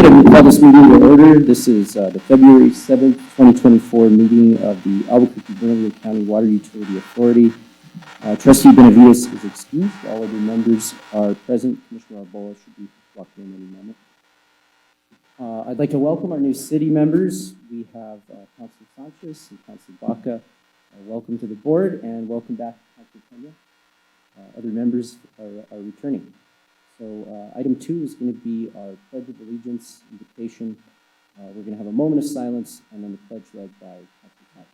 right, and we call this meeting to order. This is the February 7th, 2024 meeting of the Albuquerque-Bernalillo County Water Utility Authority. Trustee Benavides is excused. All of the members are present. Commissioner Arbola should be walking in any moment. I'd like to welcome our new city members. We have Councilor Sanchez and Councilor Baca. Welcome to the board, and welcome back, Councilor Pena. Other members are returning. So item 2 is going to be our Pledge of Allegiance invitation. We're going to have a moment of silence and then the pledge led by Councilor Sanchez.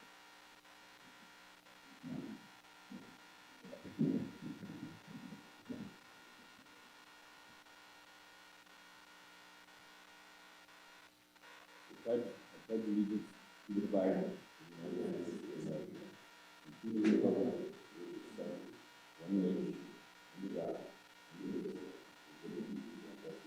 I pledge allegiance to the flag of the United States of America, and to the republic for which it stands, one nation, under God, indivisible, with liberty and justice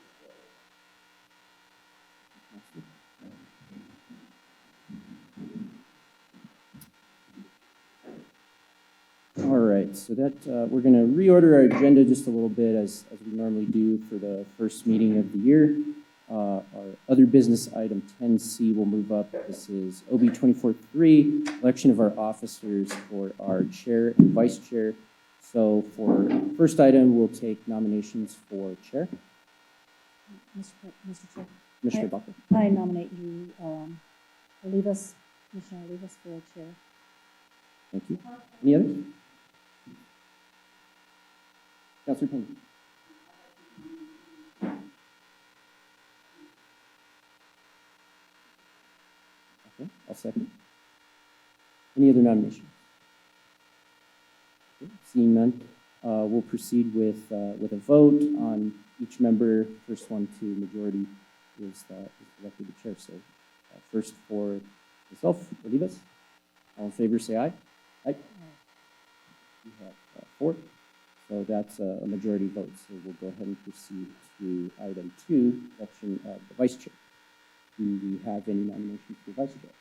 for all. All right, so that we're going to reorder our agenda just a little bit as we normally do for the first meeting of the year. Our other business item 10C will move up. This is OB 24-3, election of our officers for our chair and vice chair. So for first item, we'll take nominations for chair. Mr. Chair. Commissioner Baca. I nominate you, Olivas, Commissioner Olivas for chair. Thank you. Any others? Councilor Pena. Okay, I'll second. Any other nominations? Okay, seeing none, we'll proceed with a vote on each member. First one to majority is elected the chair. So first for myself, Olivas. All in favor, say aye. Aye. We have 4. So that's a majority vote. So we'll go ahead and proceed to item 2, election of the vice chair. Do we have any nominations for vice chair?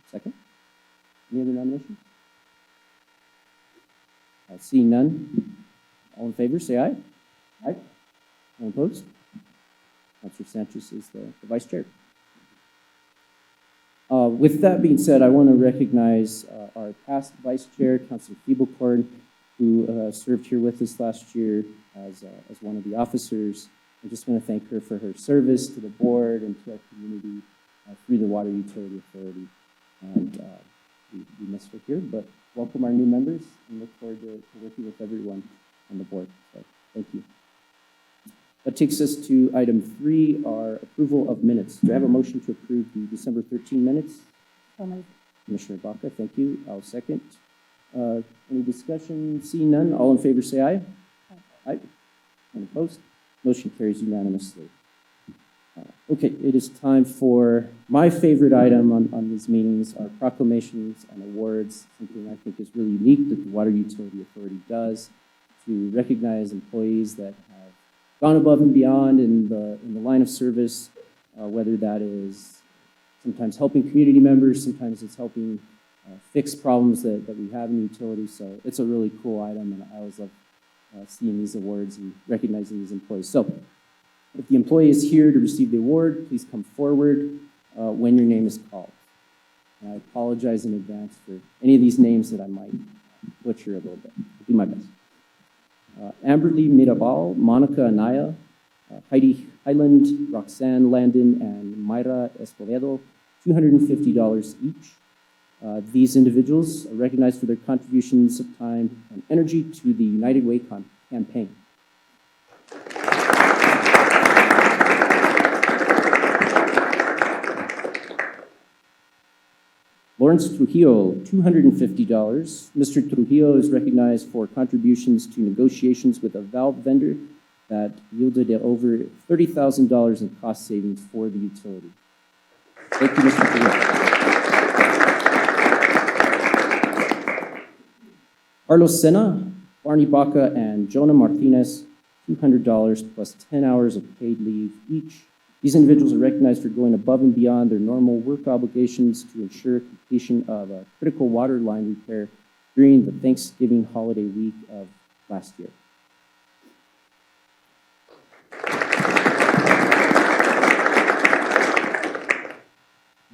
Second. Any other nominations? Seeing none. All in favor, say aye. Aye. All opposed? Councilor Sanchez is the vice chair. With that being said, I want to recognize our past vice chair, Councilor Feeblecorn, who served here with us last year as one of the officers. I just want to thank her for her service to the board and to our community through the Water Utility Authority. And we miss her here, but welcome our new members and look forward to working with everyone on the board. So thank you. That takes us to item 3, our approval of minutes. Do I have a motion to approve the December 13 minutes? Commissioner Baca, thank you. I'll second. Any discussion? Seeing none, all in favor say aye. Aye. Any opposed? Motion carries unanimously. Okay, it is time for my favorite item on these meetings, our proclamations and awards, something I think is really unique that the Water Utility Authority does to recognize employees that have gone above and beyond in the line of service, whether that is sometimes helping community members, sometimes it's helping fix problems that we have in utilities. So it's a really cool item, and I always love seeing these awards and recognizing these employees. So if the employee is here to receive the award, please come forward when your name is called. And I apologize in advance for any of these names that I might butcher a little bit. I'll do my best. Amberly Mirabal, Monica Anaya, Heidi Highland, Roxanne Landon, and Mayra Escobedo, $250 each. These individuals are recognized for their contributions of time and energy to the United Way campaign. Lawrence Trujillo, $250. Mr. Trujillo is recognized for contributions to negotiations with a valve vendor that yielded over $30,000 in cost savings for the utility. Thank you, Mr. Trujillo. Carlos Sena, Barney Baca, and Jonah Martinez, $200 plus 10 hours of paid leave each. These individuals are recognized for going above and beyond their normal work obligations to ensure completion of a critical water line repair during the Thanksgiving holiday week of last year.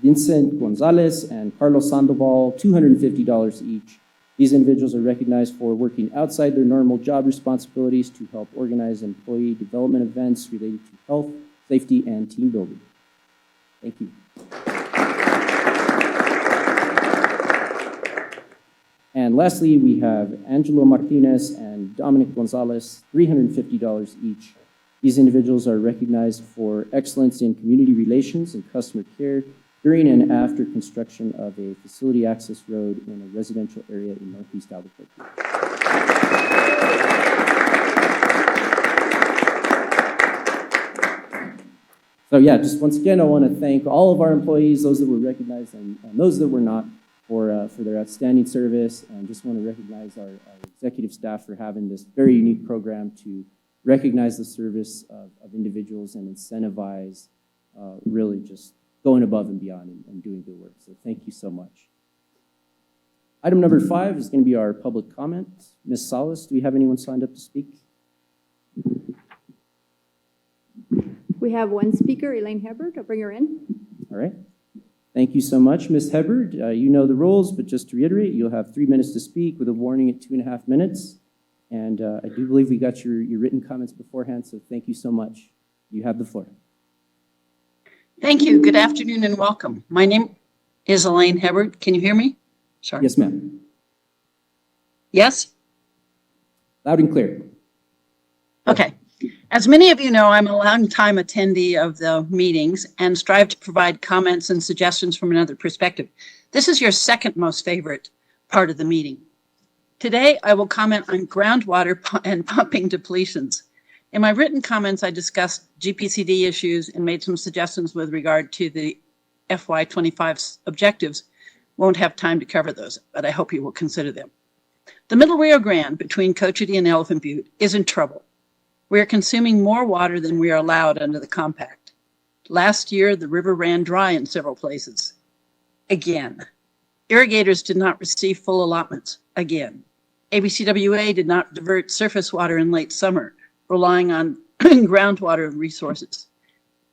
Vincent Gonzalez and Carlos Sandoval, $250 each. These individuals are recognized for working outside their normal job responsibilities to help organize employee development events related to health, safety, and team building. Thank you. And lastly, we have Angelo Martinez and Dominic Gonzalez, $350 each. These individuals are recognized for excellence in community relations and customer care during and after construction of a facility access road in a residential area in Northeast Albuquerque. So yeah, just once again, I want to thank all of our employees, those that were recognized and those that were not, for their outstanding service, and just want to recognize our executive staff for having this very unique program to recognize the service of individuals and incentivize really just going above and beyond and doing good work. So thank you so much. Item number 5 is going to be our public comment. Ms. Salas, do we have anyone signed up to speak? We have one speaker, Elaine Hebert. I'll bring her in. All right. Thank you so much, Ms. Hebert. You know the rules, but just to reiterate, you'll have 3 minutes to speak with a warning at 2.5 minutes. And I do believe we got your written comments beforehand, so thank you so much. You have the floor. Thank you. Good afternoon and welcome. My name is Elaine Hebert. Can you hear me? Sorry. Yes, ma'am. Yes? Loud and clear. Okay. As many of you know, I'm a long-time attendee of the meetings and strive to provide comments and suggestions from another perspective. This is your second most favorite part of the meeting. Today, I will comment on groundwater and pumping depletions. In my written comments, I discussed GPCD issues and made some suggestions with regard to the FY25 objectives. Won't have time to cover those, but I hope you will consider them. The Middle Rio Grande between Cochiti and Elephant Butte is in trouble. We are consuming more water than we are allowed under the compact. Last year, the river ran dry in several places. Again. Irrigators did not receive full allotments. Again. ABCWA did not divert surface water in late summer, relying on groundwater resources,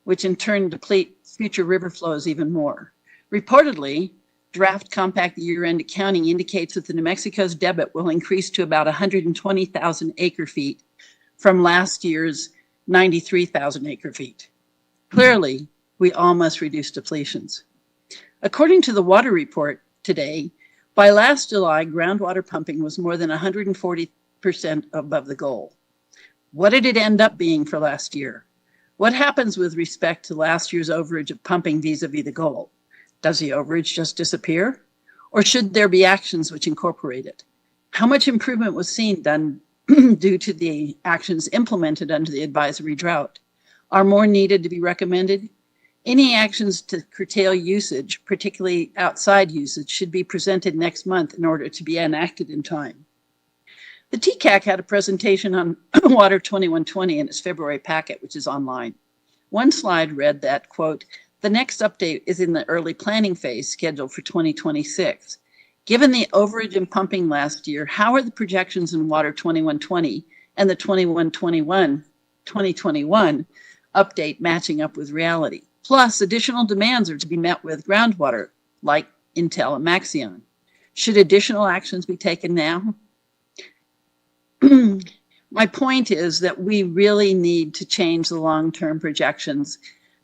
which in turn deplete future river flows even more. Reportedly, draft compact year-end accounting indicates that the New Mexico's debit will increase to about 120,000 acre-feet from last year's 93,000 acre-feet. Clearly, we all must reduce depletions. According to the water report today, by last July, groundwater pumping was more than 140% above the goal. What did it end up being for last year? What happens with respect to last year's overage of pumping vis-a-vis the goal? Does the overage just disappear? Or should there be actions which incorporate it? How much improvement was seen done due to the actions implemented under the advisory drought? Are more needed to be recommended? Any actions to curtail usage, particularly outside usage, should be presented next month in order to be enacted in time. The TCAC had a presentation on Water 2120 in its February packet, which is online. One slide read that, quote, the next update is in the early planning phase scheduled for 2026. Given the overage in pumping last year, how are the projections in Water 2120 and the 2021 update matching up with reality? Plus, additional demands are to be met with groundwater, like Intel and Maxion. Should additional actions be taken now? My point is that we really need to change the long-term projections.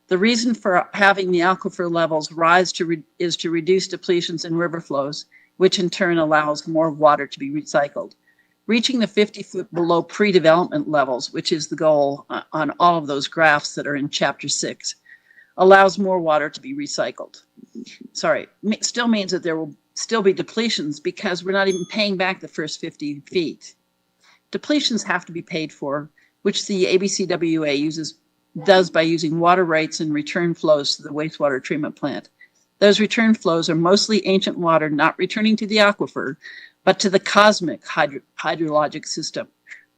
The reason for having the aquifer levels rise is to reduce depletions in river flows, which in turn allows more water to be recycled. Reaching the 50-foot below pre-development levels, which is the goal on all of those graphs that are in Chapter 6, allows more water to be recycled. Sorry, still means that there will still be depletions because we're not even paying back the first 50 feet. Depletions have to be paid for, which the ABCWA does by using water rights and return flows to the wastewater treatment plant. Those return flows are mostly ancient water not returning to the aquifer, but to the cosmic hydrologic system.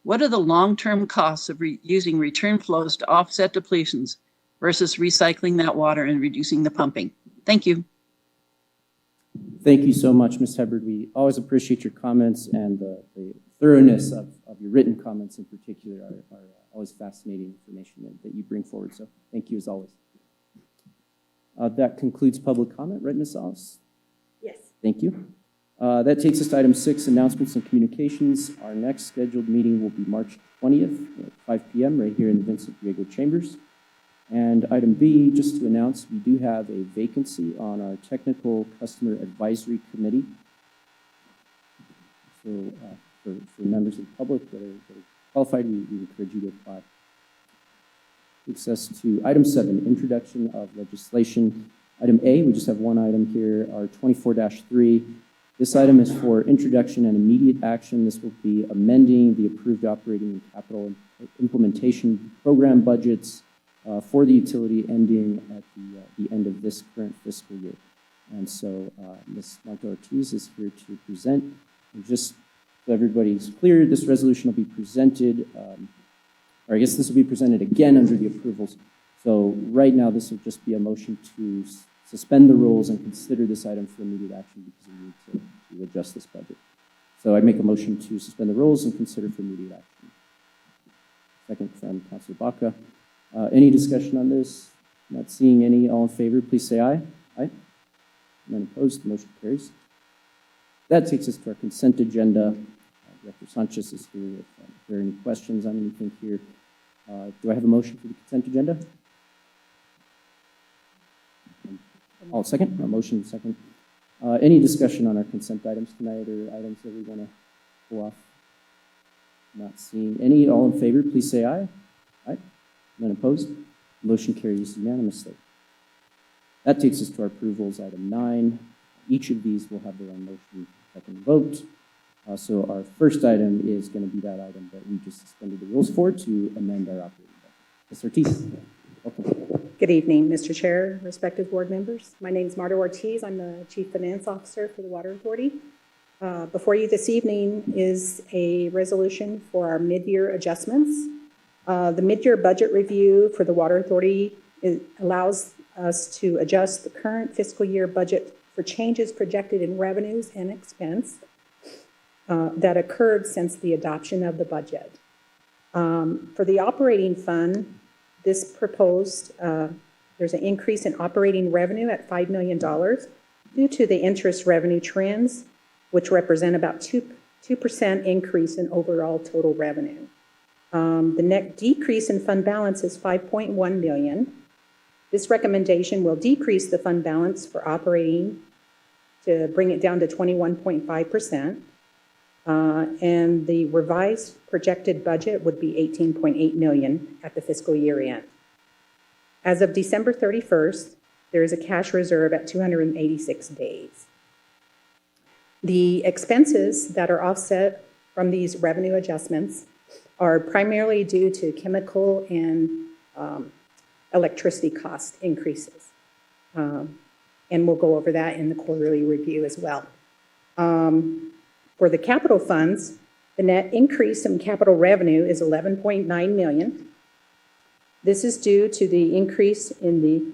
What are the long-term costs of using return flows to offset depletions versus recycling that water and reducing the pumping? Thank you. Thank you so much, Ms. Hubbard. We always appreciate your comments, and the thoroughness of your written comments in particular are always fascinating information that you bring forward. So thank you as always. That concludes public comment, right, Ms. Salas? Yes. Thank you. That takes us to item 6, announcements and communications. Our next scheduled meeting will be March 20th at 5 p.m. right here in the Vincent Diego Chambers. And item B, just to announce, we do have a vacancy on our Technical Customer Advisory Committee. So for members of the public that are qualified, we encourage you to apply. Takes us to item 7, introduction of legislation. Item A, we just have one item here, our 24-3. This item is for introduction and immediate action. This will be amending the approved operating and capital implementation program budgets for the utility ending at the end of this current fiscal year. And so Ms. Marta Ortiz is here to present. And just so everybody's clear, this resolution will be presented, or I guess this will be presented again under the approvals. So right now, this will just be a motion to suspend the rules and consider this item for immediate action because we need to adjust this budget. So I make a motion to suspend the rules and consider for immediate action. Second from Councilor Baca. Any discussion on this? Not seeing any. All in favor, please say aye. Aye. None opposed. The motion carries. That takes us to our consent agenda. Director Sanchez is here if there are any questions on anything here. Do I have a motion for the consent agenda? All second? A motion second. Any discussion on our consent items tonight or items that we want to pull off? Not seeing any. All in favor, please say aye. Aye. None opposed. Motion carries unanimously. That takes us to our approvals, item 9. Each of these will have their own motion, second vote. So our first item is going to be that item that we just suspended the rules for to amend our operating budget. Ms. Ortiz, welcome. Good evening, Mr. Chair, respective board members. My name is Marta Ortiz. I'm the Chief Finance Officer for the Water Authority. Before you this evening is a resolution for our mid-year adjustments. The mid-year budget review for the Water Authority allows us to adjust the current fiscal year budget for changes projected in revenues and expense that occurred since the adoption of the budget. For the operating fund, this proposed, there's an increase in operating revenue at $5 million due to the interest revenue trends, which represent about 2% increase in overall total revenue. The net decrease in fund balance is $5.1 million. This recommendation will decrease the fund balance for operating to bring it down to 21.5%. And the revised projected budget would be $18.8 million at the fiscal year end. As of December 31st, there is a cash reserve at 286 days. The expenses that are offset from these revenue adjustments are primarily due to chemical and electricity cost increases. And we'll go over that in the quarterly review as well. For the capital funds, the net increase in capital revenue is $11.9 million. This is due to the increase in the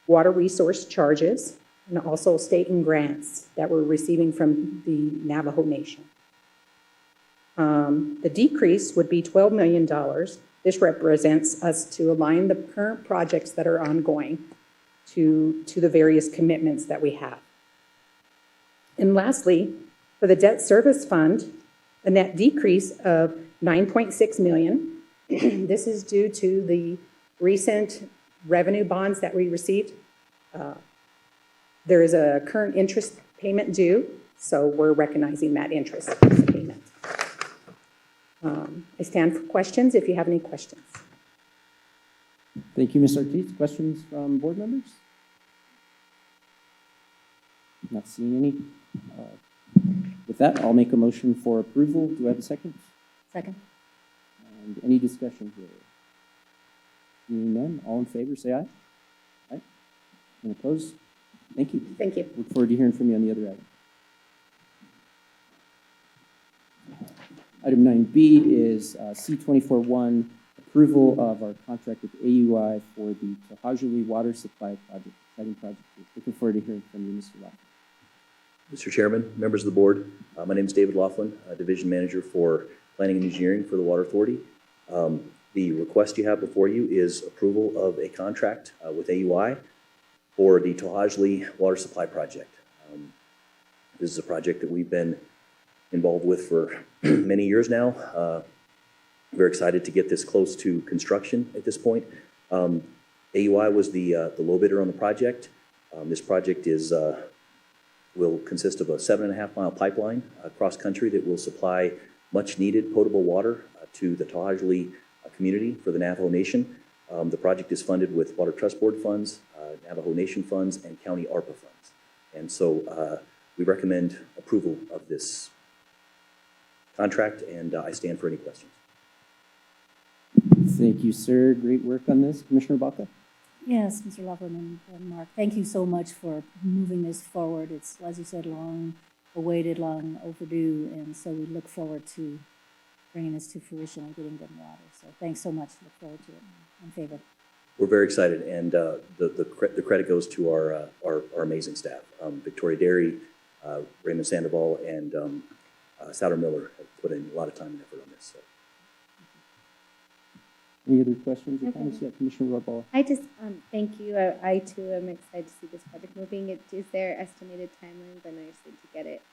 water resource charges and also state and grants that we're receiving from the Navajo Nation. The decrease would be $12 million. This represents us to align the current projects that are ongoing to the various commitments that we have. And lastly, for the debt service fund, a net decrease of $9.6 million. This is due to the recent revenue bonds that we received. There is a current interest payment due, so we're recognizing that interest payment. I stand for questions if you have any questions. Thank you, Ms. Ortiz. Questions from board members? Not seeing any. With that, I'll make a motion for approval. Do I have a second? Second. And any discussion here? Seeing none, all in favor, say aye. Aye. And opposed? Thank you. Thank you. Look forward to hearing from you on the other item. Item 9B is C24-1, approval of our contract with AUI for the To'Hajiilee Water Supply Project, exciting project. Looking forward to hearing from you, Mr. Locke. Mr. Chairman, members of the board, my name is David Laughlin, Division Manager for Planning and Engineering for the Water Authority. The request you have before you is approval of a contract with AUI for the Tohajli Water Supply Project. This is a project that we've been involved with for many years now. We're excited to get this close to construction at this point. AUI was the low bidder on the project. This project will consist of a 7.5-mile pipeline across country that will supply much needed potable water to the Tohajli community for the Navajo Nation. The project is funded with Water Trust Board funds, Navajo Nation funds, and county ARPA funds. And so we recommend approval of this contract, and I stand for any questions. Thank you, sir. Great work on this. Commissioner Baca? Yes, Mr. Loveland and Mark, thank you so much for moving this forward. It's, as you said, long awaited, long overdue, and so we look forward to bringing this to fruition and getting them water. So thanks so much. Look forward to it. In favor. We're very excited, and the credit goes to our amazing staff. Victoria Derry, Raymond Sandoval, and Souter Miller have put in a lot of time and effort on this. So. Any other questions or Okay. comments? Yeah, Commissioner Roybal. I just, thank you. I too am excited to see this project moving. Is there estimated timelines on our side to get it?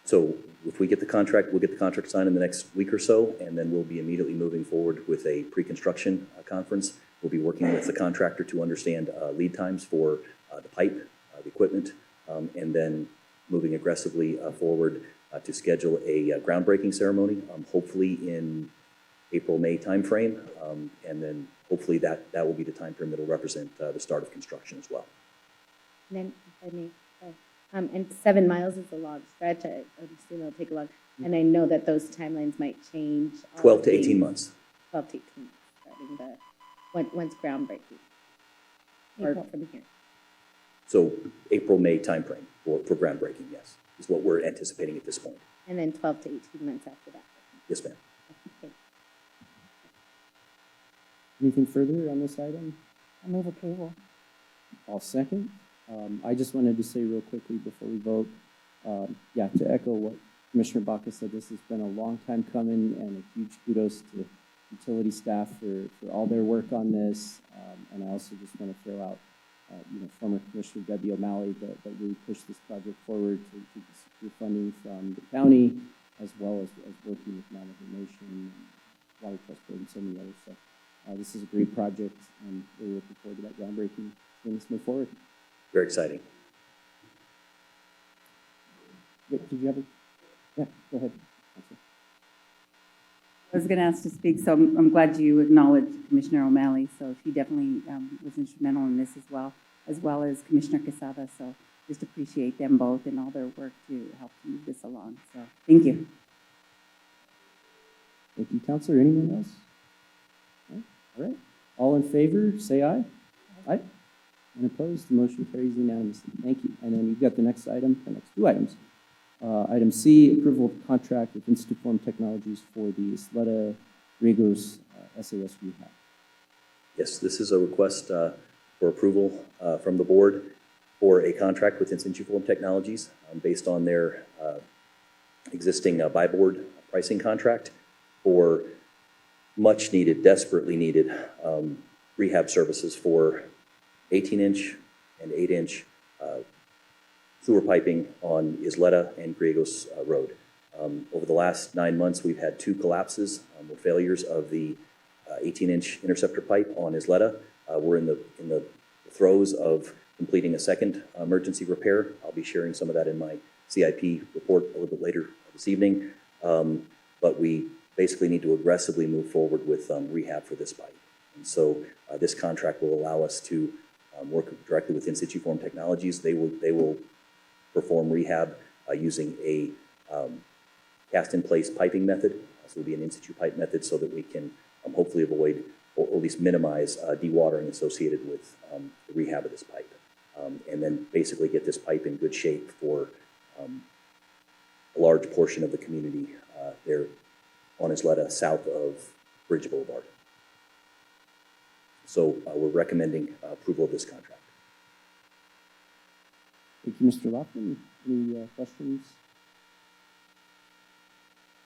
So if we get the contract, we'll get the contract signed in the next week or so, and then we'll be immediately moving forward with a pre-construction conference. We'll be working with the contractor to understand lead times for the pipe, the equipment, and then moving aggressively forward to schedule a groundbreaking ceremony, hopefully in April, May timeframe, and then hopefully that will be the timeframe that will represent the start of construction as well. And then, if I may, and 7 miles is a long stretch. I assume it'll take a long, and I know that those timelines might change. 12 to 18 months. 12 to 18 months, starting once groundbreaking, or April. from here. So April, May timeframe for groundbreaking, yes, is what we're anticipating at this point. And then 12 to 18 months after that. Yes, ma'am. Okay. Anything further on this item? I move approval. I'll second. I just wanted to say real quickly before we vote, yeah, to echo what Commissioner Baca said, this has been a long time coming, and a huge kudos to utility staff for all their work on this. And I also just want to throw out, former Commissioner Debbie O'Malley that really pushed this project forward to secure funding from the county, as well as working with Navajo Nation, Water Trust Board, and so many others. So this is a great project, and we're looking forward to that groundbreaking. Let's move forward. Very exciting. Did you have a? Yeah, go ahead. I was going to ask to speak, so I'm glad you acknowledged Commissioner O'Malley. So she definitely was instrumental in this as well as Commissioner Quesada. So just appreciate them both and all their work to help move this along. So thank you. Thank you, Counselor. Anyone else? No? All right. All in favor, say aye. Aye. And opposed, the motion carries unanimously. Thank you. And then you've got the next item, the next two items. Item C, approval of contract with Instituform Technologies for the Isleta Riegos SAS rehab. Yes, this is a request for approval from the board for a contract with Instituform Technologies based on their existing buy board pricing contract for much needed, desperately needed rehab services for 18-inch and 8-inch sewer piping on Isleta and Griegos Road. Over the last 9 months, we've had 2 collapses or failures of the 18-inch interceptor pipe on Isleta. We're in the throes of completing a second emergency repair. I'll be sharing some of that in my CIP report a little bit later this evening. But we basically need to aggressively move forward with rehab for this pipe. And so this contract will allow us to work directly with Instituform Technologies. They will perform rehab using a cast-in-place piping method. So it'll be an in-situ pipe method so that we can hopefully avoid or at least minimize dewatering associated with the rehab of this pipe. And then basically get this pipe in good shape for a large portion of the community there on Isleta south of Bridge Boulevard. So we're recommending approval of this contract. Thank you, Mr. Laughlin. Any questions?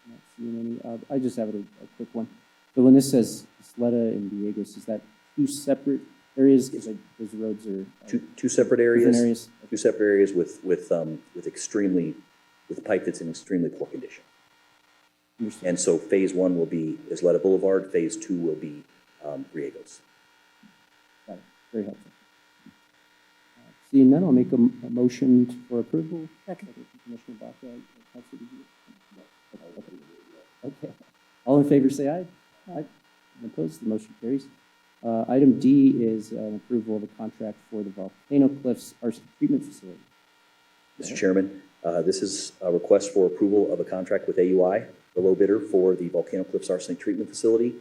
Not seeing any. I just have a quick one. So when this says Isleta and Diegos, is that two separate areas? Because those roads are Two separate different areas. areas. Two separate areas with pipe that's in extremely poor condition. Understood. And so phase one will be Isleta Boulevard, phase two will be Griegos. Got it. Very helpful. Seeing none, I'll make a motion for approval. Second. Commissioner Baca, Councilor DeGioia. Okay. All in favor, say aye. Aye. And opposed, the motion carries. Item D is an approval of a contract for the Volcano Cliffs Arsenic Treatment Facility. Mr. Chairman, this is a request for approval of a contract with AUI, the low bidder for the Volcano Cliffs Arsenic Treatment Facility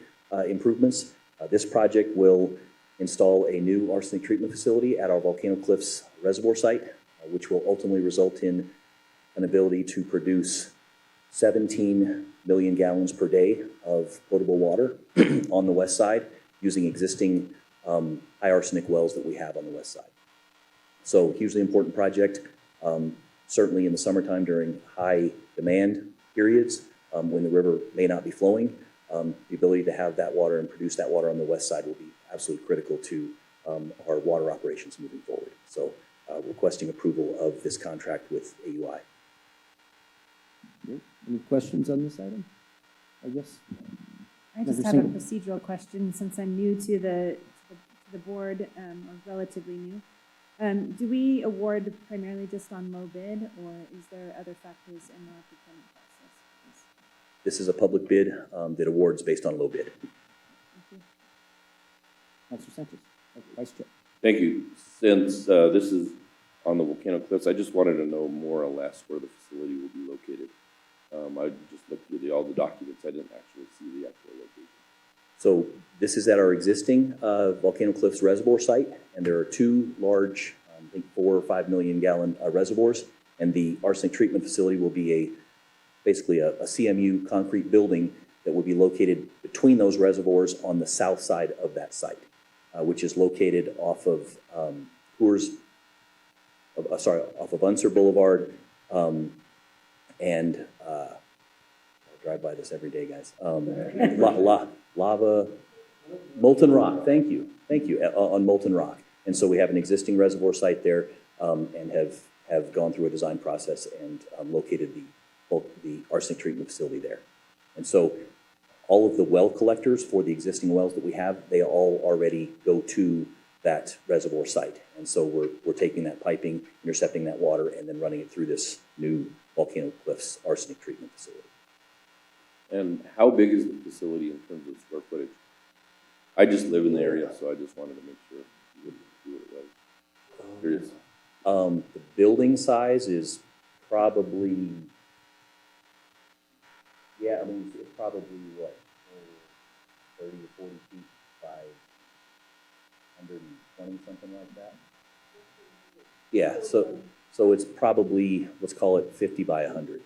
improvements. This project will install a new arsenic treatment facility at our Volcano Cliffs reservoir site, which will ultimately result in an ability to produce 17 million gallons per day of potable water on the west side using existing high arsenic wells that we have on the west side. So hugely important project, certainly in the summertime during high demand periods when the river may not be flowing. The ability to have that water and produce that water on the west side will be absolutely critical to our water operations moving forward. So requesting approval of this contract with AUI. Any questions on this item? I guess. I just Member have a Singh. procedural question since I'm new to the board, or relatively new. Do we award primarily just on low bid, or is there other factors in our procurement process? This is a public bid that awards based on low bid. Councilor Sanchez, Vice Chair. Thank you. Since this is on the Volcano Cliffs, I just wanted to know more or less where the facility will be located. I just looked through all the documents. I didn't actually see the actual location. So this is at our existing Volcano Cliffs reservoir site, and there are two large, I think 4 or 5 million gallon reservoirs, and the arsenic treatment facility will be basically a CMU concrete building that will be located between those reservoirs on the south side of that site, which is located off of off of Unser Boulevard, and I'll drive by this every day, guys. Lava, Molten Rock, thank you, on Molten Rock. And so we have an existing reservoir site there and have gone through a design process and located the arsenic treatment facility there. And so all of the well collectors for the existing wells that we have, they all already go to that reservoir site. And so we're taking that piping, intercepting that water, and then running it through this new Volcano Cliffs arsenic treatment facility. And how big is the facility in terms of square footage? I just live in the area, so I just wanted to make sure you would do what it was. Curious. The building size is probably, it's probably what, 30 to 40 feet by 120, something like that. Yeah, so it's probably, let's call it 50 by 100.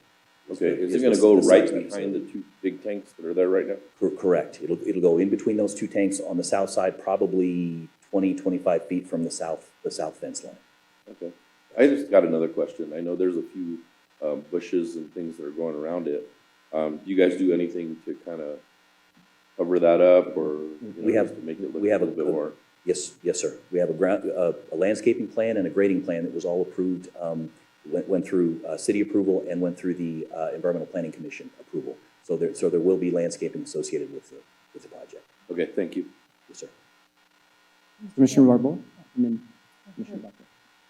Okay, is it going to go right behind the two big tanks that are there right now? Correct. It'll go in between those two tanks on the south side, probably 20, 25 feet from the south fence line. Okay. I just got another question. I know there's a few bushes and things that are going around it. Do you guys do anything to kind of cover that up, or just to make it look a little bit more? Yes, sir. We have a landscaping plan and a grading plan that was all approved, went through city approval and went through the Environmental Planning Commission approval. So there will be landscaping associated with the project. Okay, thank you. Yes, sir. Commissioner Barbour, and then Commissioner Baca.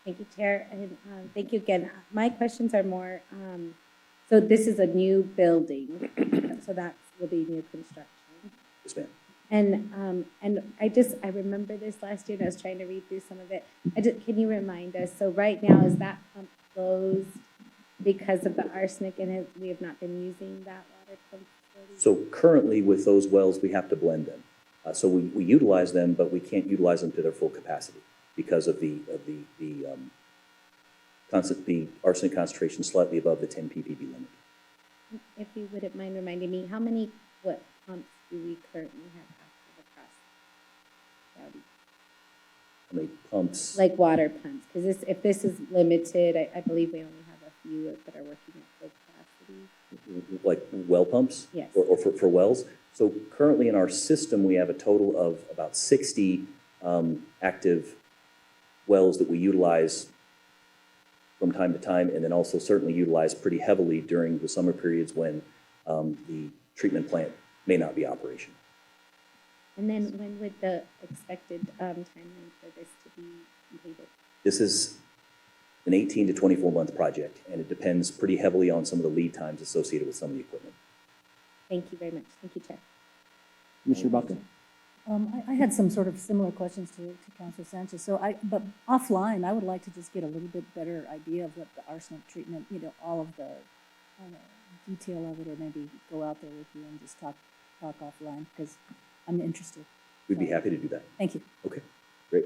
Thank you, Chair, and thank you again. My questions are more, so this is a new building, so that will be new construction. Yes, ma'am. And I remember this last year, and I was trying to read through some of it. Can you remind us, so right now, is that pump closed because of the arsenic, and we have not been using that water pump facility? So currently with those wells, we have to blend them. So we utilize them, but we can't utilize them to their full capacity because of the arsenic concentration slightly above the 10 ppb limit. If you wouldn't mind reminding me, how many foot pumps do we currently have active across how many pumps? Like water pumps, because if this is limited, I believe we only have a few that are working at full capacity. Like well pumps? Yes. Or for wells? So currently in our system, we have a total of about 60 active wells that we utilize from time to time, and then also certainly utilize pretty heavily during the summer periods when the treatment plant may not be operational. And then when would the expected timeline for this to be completed? This is an 18 to 24-month project, and it depends pretty heavily on some of the lead times associated with some of the equipment. Thank you very much. Thank you, Chair. Commissioner Baca? I had some sort of similar questions to Councilor Sanchez. But offline, I would like to just get a little bit better idea of what the arsenic treatment, all of the detail of it, or maybe go out there with you and just talk offline, because I'm interested. We'd be happy to do that. Thank you. Okay, great.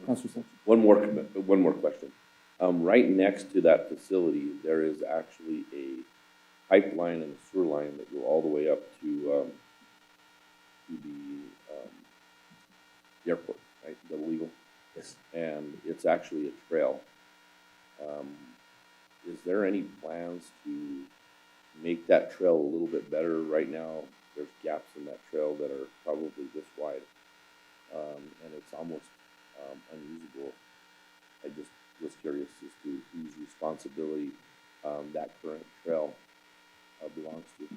Councilor Sanchez? One more question. Right next to that facility, there is actually a pipeline and a sewer line that go all the way up to the airport, right, Double Eagle? Yes. And it's actually a trail. Is there any plans to make that trail a little bit better? Right now, there's gaps in that trail that are probably this wide, and it's almost unusable. I just was curious as to whose responsibility that current trail belongs to.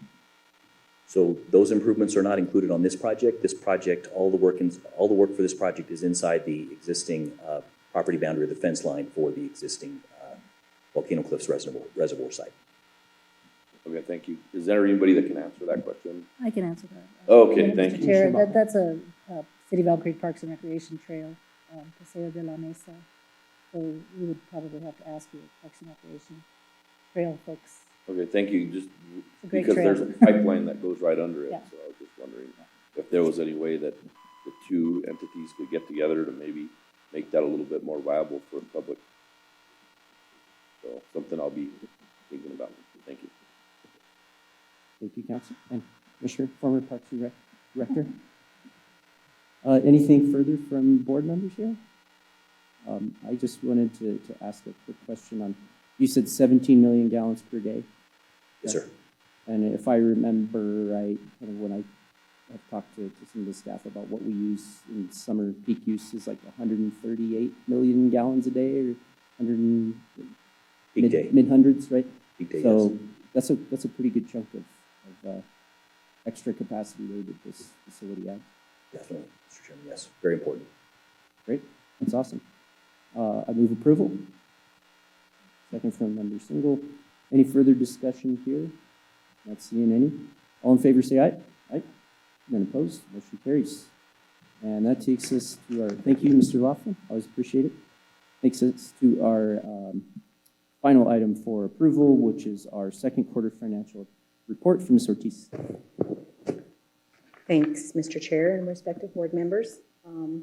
So those improvements are not included on this project. This project, all the work for this project is inside the existing property boundary of the fence line for the existing Volcano Cliffs reservoir site. Okay, thank you. Is there anybody that can answer that question? I can answer that. Okay, Mr. thank you. Chair, that's a City of Elk Creek Parks and Recreation Trail, Paseo de la Mesa. So we would probably have to ask you, Parks and Recreation Trail folks. Okay, thank you. Just a great because trail. there's a pipeline that goes right under it, Yeah. so I was just wondering if there was any way that the two entities could get together to maybe make that a little bit more viable for the public. So something I'll be thinking about. Thank you. Thank you, Council. And Commissioner, former Parks and Rec Director. Anything further from board members here? I just wanted to ask a quick question on, you said 17 million gallons per day? Yes, sir. And if I remember right, kind of when I have talked to some of the staff about what we use in summer peak use is like 138 million gallons a day, or 100 Peak day. mid-hundreds, right? Peak day, So yes. that's a pretty good chunk of extra capacity there that this facility adds. Definitely, Mr. Chairman, yes, very important. Great, that's awesome. I move approval. Second from Member Single. Any further discussion here? Not seeing any. All in favor, say aye. Aye. None opposed, motion carries. And that takes us to our, thank you, Mr. Laughlin, always appreciate it. Takes us to our final item for approval, which is our second quarter financial report from Ms. Ortiz. Thanks, Mr. Chair and respective board members. So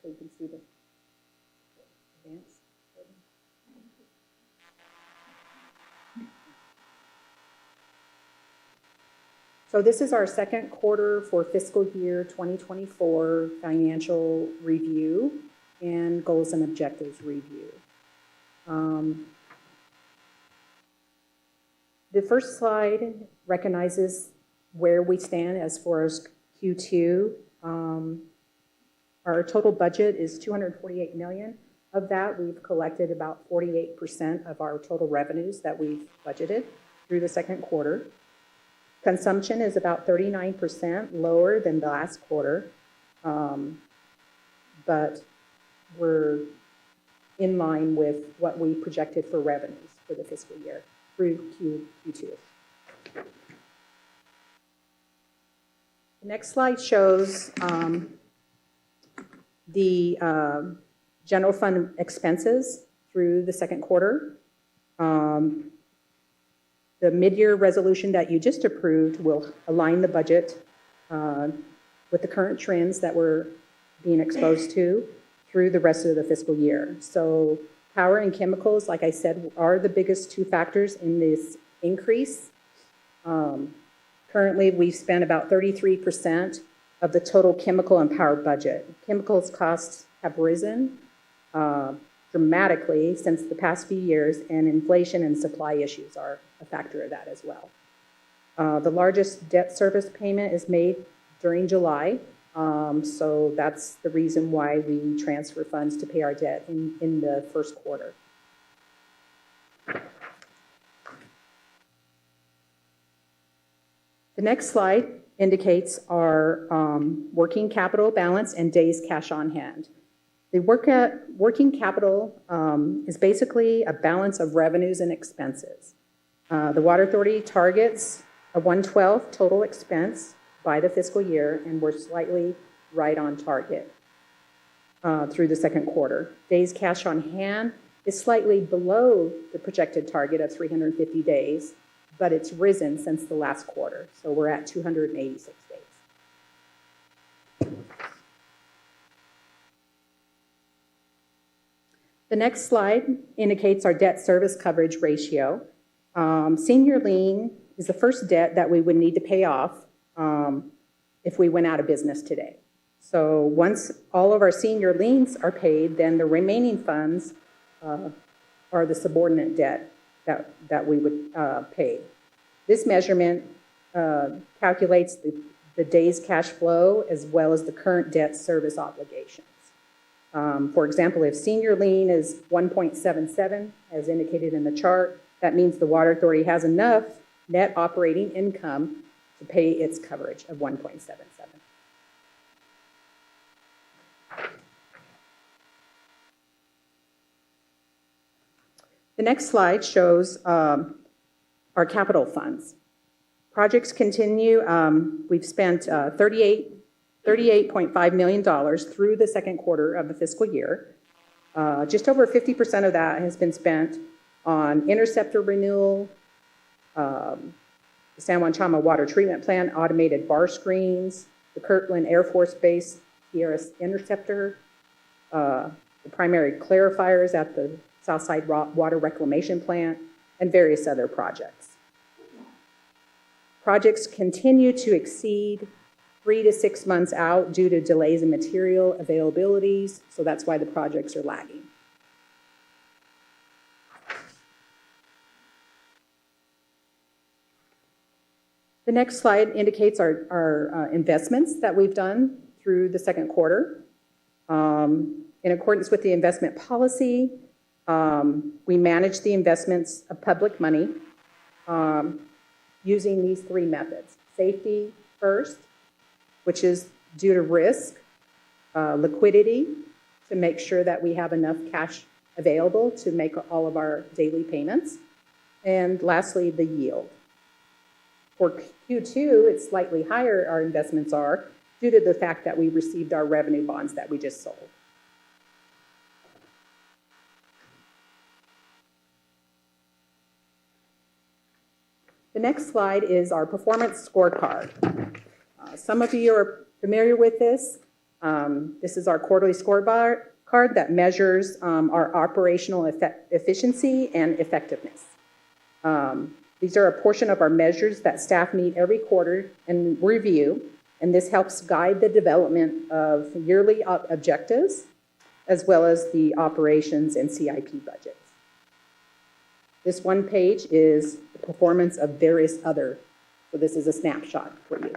you can see the advance. So this is our second quarter for fiscal year 2024 financial review and goals and objectives review. The first slide recognizes where we stand as far as Q2. Our total budget is $248 million. Of that, we've collected about 48% of our total revenues that we've budgeted through the second quarter. Consumption is about 39% lower than the last quarter, but we're in line with what we projected for revenues for the fiscal year through Q2. The next slide shows the general fund expenses through the second quarter. The mid-year resolution that you just approved will align the budget with the current trends that we're being exposed to through the rest of the fiscal year. So power and chemicals, like I said, are the biggest two factors in this increase. Currently, we've spent about 33% of the total chemical and power budget. Chemicals costs have risen dramatically since the past few years, and inflation and supply issues are a factor of that as well. The largest debt service payment is made during July, so that's the reason why we transfer funds to pay our debt in the first quarter. The next slide indicates our working capital balance and days cash on hand. The working capital is basically a balance of revenues and expenses. The Water Authority targets a 1/12 total expense by the fiscal year, and we're slightly right on target through the second quarter. Days cash on hand is slightly below the projected target of 350 days, but it's risen since the last quarter, so we're at 286 days. The next slide indicates our debt service coverage ratio. Senior lien is the first debt that we would need to pay off if we went out of business today. So once all of our senior liens are paid, then the remaining funds are the subordinate debt that we would pay. This measurement calculates the day's cash flow as well as the current debt service obligations. For example, if senior lien is 1.77, as indicated in the chart, that means the Water Authority has enough net operating income to pay its coverage of 1.77. The next slide shows our capital funds. Projects continue. We've spent $38.5 million through the second quarter of the fiscal year. Just over 50% of that has been spent on interceptor renewal, the San Juan Chama Water Treatment Plant, automated bar screens, the Kirtland Air Force Base TRS interceptor, the primary clarifiers at the Southside Water Reclamation Plant, and various other projects. Projects continue to exceed 3 to 6 months out due to delays in material availabilities, so that's why the projects are lagging. The next slide indicates our investments that we've done through the second quarter. In accordance with the investment policy, we manage the investments of public money using these three methods. Safety first, which is due to risk, liquidity, to make sure that we have enough cash available to make all of our daily payments, and lastly, the yield. For Q2, it's slightly higher, our investments are, due to the fact that we received our revenue bonds that we just sold. The next slide is our performance scorecard. Some of you are familiar with this. This is our quarterly scorecard that measures our operational efficiency and effectiveness. These are a portion of our measures that staff meet every quarter and review, and this helps guide the development of yearly objectives, as well as the operations and CIP budgets. This one page is the performance of various other, so this is a snapshot for you.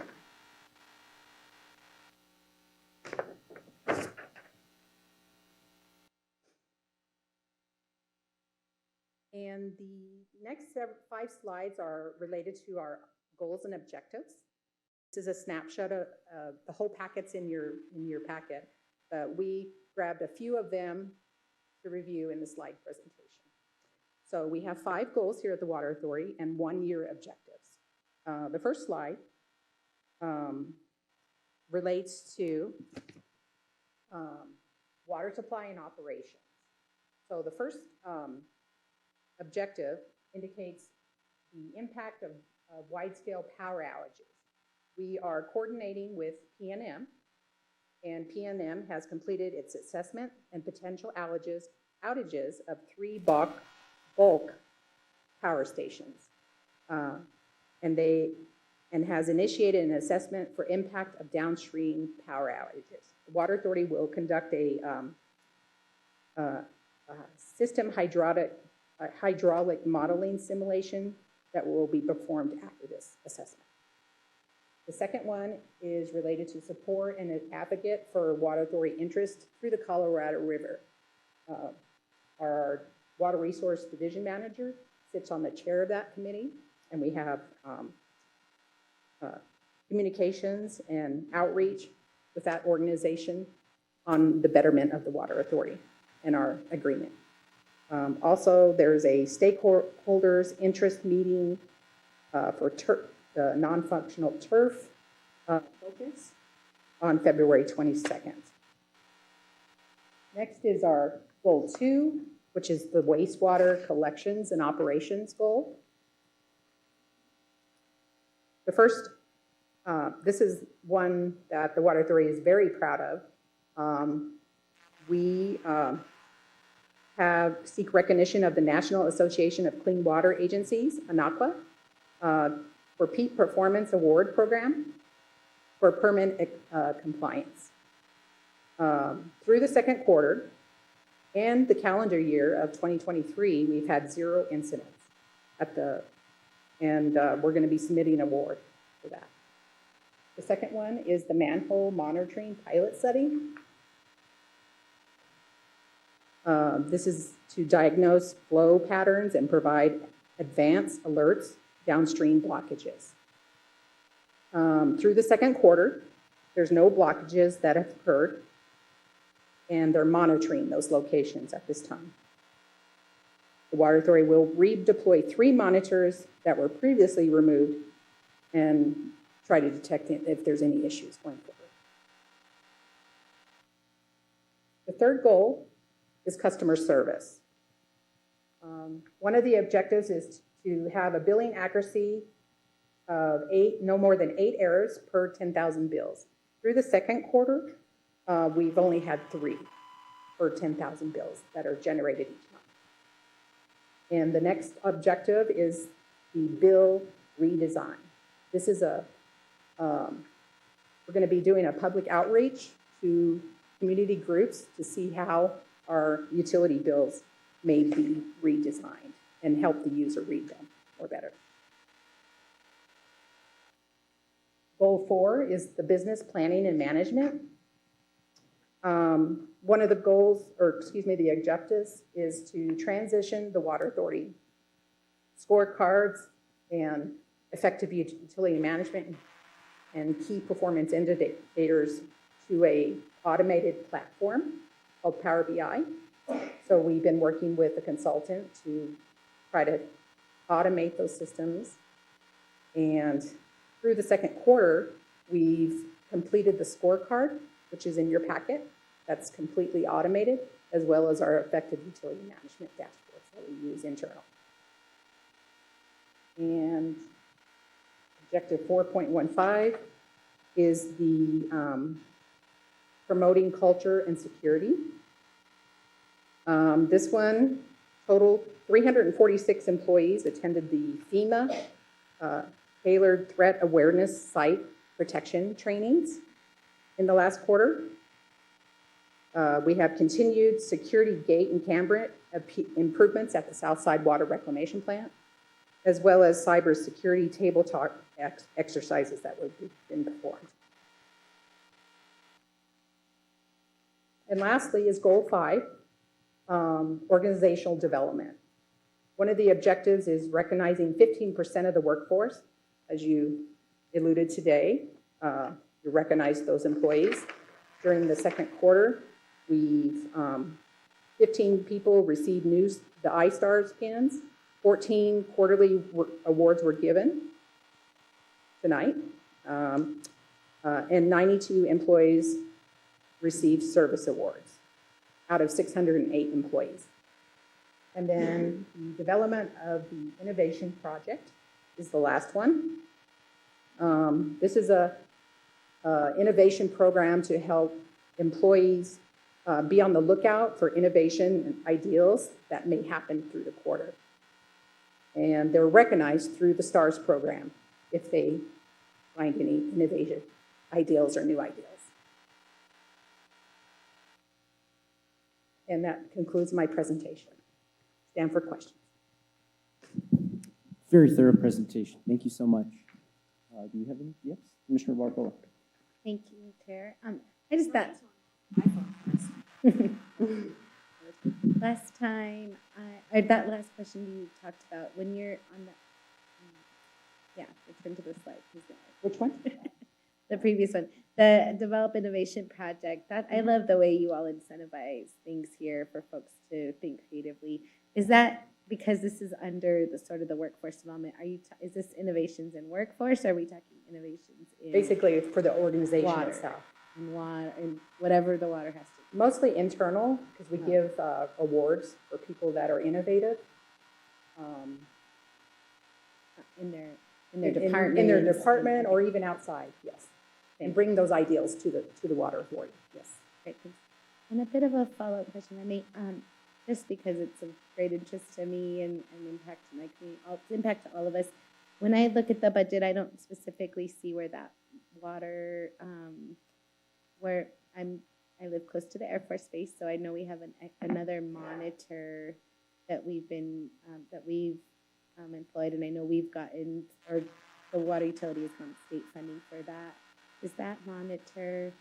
And the next 5 slides are related to our goals and objectives. This is a snapshot of the whole packets in your packet. We grabbed a few of them to review in the slide presentation. So we have 5 goals here at the Water Authority and 1-year objectives. The first slide relates to water supply and operations. So the first objective indicates the impact of wide-scale power outages. We are coordinating with PNM, and PNM has completed its assessment and potential outages of 3 bulk power stations. And they and has initiated an assessment for impact of downstream power outages. The Water Authority will conduct a system hydraulic modeling simulation that will be performed after this assessment. The second one is related to support and an advocate for Water Authority interest through the Colorado River. Our Water Resource Division Manager sits on the chair of that committee, and we have communications and outreach with that organization on the betterment of the Water Authority and our agreement. Also, there's a stakeholders interest meeting for the non-functional turf focus on February 22nd. Next is our goal 2, which is the wastewater collections and operations goal. The first, this is one that the Water Authority is very proud of. We seek recognition of the National Association of Clean Water Agencies, ANACWA, for Peak Performance Award Program for permanent compliance. Through the second quarter and the calendar year of 2023, we've had 0 incidents and we're going to be submitting an award for that. The second one is the manhole monitoring pilot study. This is to diagnose flow patterns and provide advanced alerts downstream blockages. Through the second quarter, there's no blockages that have occurred, and they're monitoring those locations at this time. The Water Authority will redeploy 3 monitors that were previously removed and try to detect if there's any issues going forward. The third goal is customer service. One of the objectives is to have a billing accuracy of no more than 8 errors per 10,000 bills. Through the second quarter, we've only had 3 per 10,000 bills that are generated each month. And the next objective is the bill redesign. This is we're going to be doing a public outreach to community groups to see how our utility bills may be redesigned and help the user read them or better. Goal 4 is the business planning and management. One of the goals, the objectives is to transition the Water Authority scorecards and effective utility management and key performance indicators to a automated platform called Power BI. So we've been working with a consultant to try to automate those systems. And through the second quarter, we've completed the scorecard, which is in your packet. That's completely automated, as well as our effective utility management dashboards that we use internal. And objective 4.15 is the promoting culture and security. This one, total 346 employees attended the FEMA Tailored Threat Awareness Site Protection trainings in the last quarter. We have continued security gate and camera improvements at the Southside Water Reclamation Plant, as well as cybersecurity tabletop exercises that have been performed. And lastly is goal 5, organizational development. One of the objectives is recognizing 15% of the workforce. As you alluded today, you recognize those employees. During the second quarter, we've 15 people received the iStars pins. 14 quarterly awards were given tonight, and 92 employees received service awards out of 608 employees. And then the development of the innovation project is the last one. This is a innovation program to help employees be on the lookout for innovation and ideals that may happen through the quarter. And they're recognized through the STARS program if they find any innovative ideals or new ideas. And that concludes my presentation. Stand for questions. Very thorough presentation. Thank you so much. Do you have any? Yes, Commissioner Barcola. Thank you, Chair. I just thought. Last time, that last question you talked about, when you're on the, yeah, return to the slide, please. Which one? The previous one, the Develop Innovation Project, that, I love the way you all incentivize things here for folks to think creatively. Is that because this is under the sort of the workforce development? Is this innovations in workforce, or are we talking innovations in? Basically, it's for the organization Water. itself. And water, and whatever the water has to do. Mostly internal, because we give awards for people that are innovative. In their department. In their department or even outside, yes. And bring those ideals to the water authority, yes. Great, thanks. And a bit of a follow-up question, I mean, just because it's of great interest to me and impact to my community, impact to all of us. When I look at the budget, I don't specifically see where that water, where I live close to the Air Force Base, so I know we have another monitor that we've been, employed, and I know we've gotten, or the water utility has gotten state funding for that. Is that monitor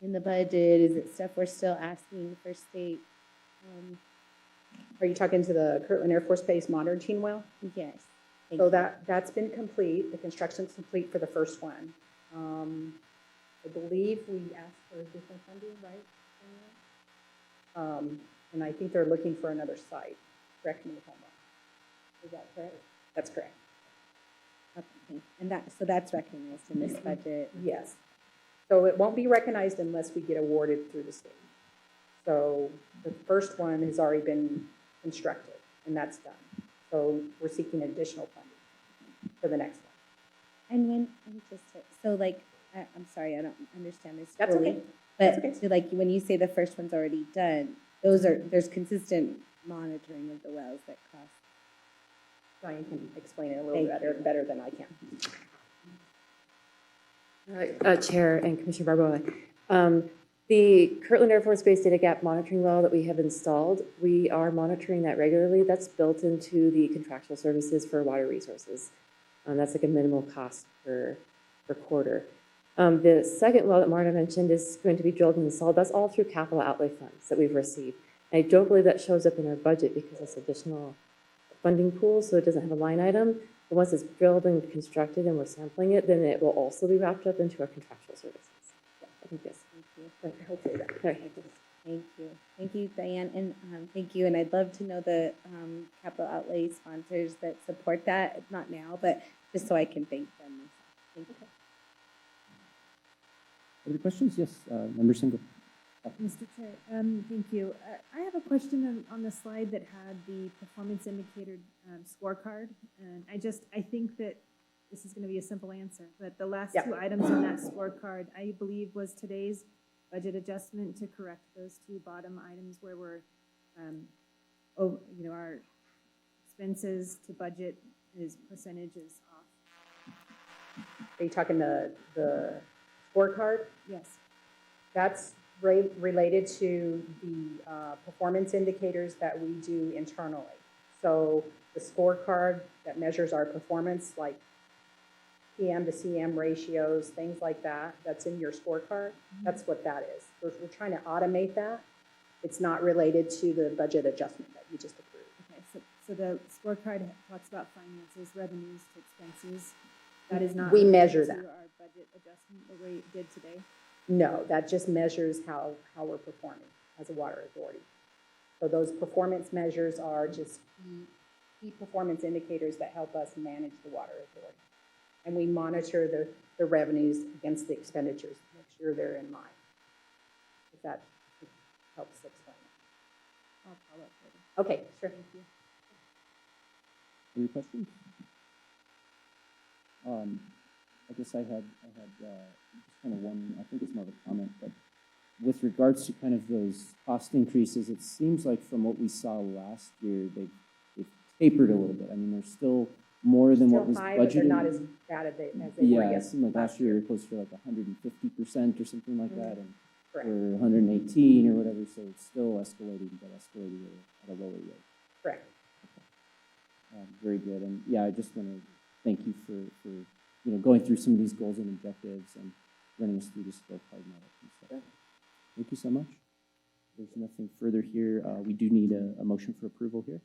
in the budget? Is it stuff we're still asking for state? Are you talking to the Kirtland Air Force Base monitoring well? Yes. So that's been complete. The construction's complete for the first one. I believe we asked for additional funding, right? And I think they're looking for another site. Correct me if I'm wrong. Is that correct? That's correct. Okay. And so that's recognized in this budget? Yes. So it won't be recognized unless we get awarded through the state. So the first one has already been constructed, and that's done. So we're seeking additional funding for the next one. And when, so like, I'm sorry, I don't understand this That's fully. okay. But That's okay. so like, when you say the first one's already done, there's consistent monitoring of the wells that cost. Diane can explain it a little better than I can. Chair and Commissioner Barboa. The Kirtland Air Force Base Data Gap monitoring well that we have installed, we are monitoring that regularly. That's built into the contractual services for water resources. That's like a minimal cost per quarter. The second well that Marta mentioned is going to be drilled and installed. That's all through capital outlay funds that we've received. I don't believe that shows up in our budget because it's additional funding pool, so it doesn't have a line item. But once it's drilled and constructed and we're sampling it, then it will also be wrapped up into our contractual services. Yeah, I think yes. Thank you. Hopefully that. Right. Thank you. Thank you, Diane, and thank you. And I'd love to know the capital outlay sponsors that support that, not now, but just so I can thank them. Thank you. Other questions? Yes, Member Single. Mr. Chair, thank you. I have a question on the slide that had the performance indicator scorecard. And I think that this is going to be a simple answer, but the last two items on that scorecard, I believe, was today's budget adjustment to correct those two bottom items where we're, our expenses to budget is percentages off. Are you talking the scorecard? Yes. That's related to the performance indicators that we do internally. So the scorecard that measures our performance, like PM to CM ratios, things like that, that's in your scorecard. That's what that is. We're trying to automate that. It's not related to the budget adjustment that you just approved. Okay, so the scorecard talks about finances, revenues to expenses. That is not. We measure related that. to our budget adjustment that we did today. No, that just measures how we're performing as a water authority. So those performance measures are just key performance indicators that help us manage the water authority. And we monitor the revenues against the expenditures, make sure they're in line. If that helps explain it. I'll follow up later. Okay, sure. Thank you. Any questions? I guess I had just kind of one, I think it's more of a comment, but with regards to kind of those cost increases, it seems like from what we saw last year, they've tapered a little bit. I mean, there's still more than what Still was high, but they're budgeted. not as bad as they were Yeah, it yes, seemed like last year it was close to like 150% or something like that, and Correct. or 118 or whatever, so it's still escalating, but escalating at a lower rate. Correct. Very good, and yeah, I just want to thank you for going through some of these goals and objectives and running us through the scorecard model and stuff. Thank you so much. There's nothing further here. We do need a motion for approval here.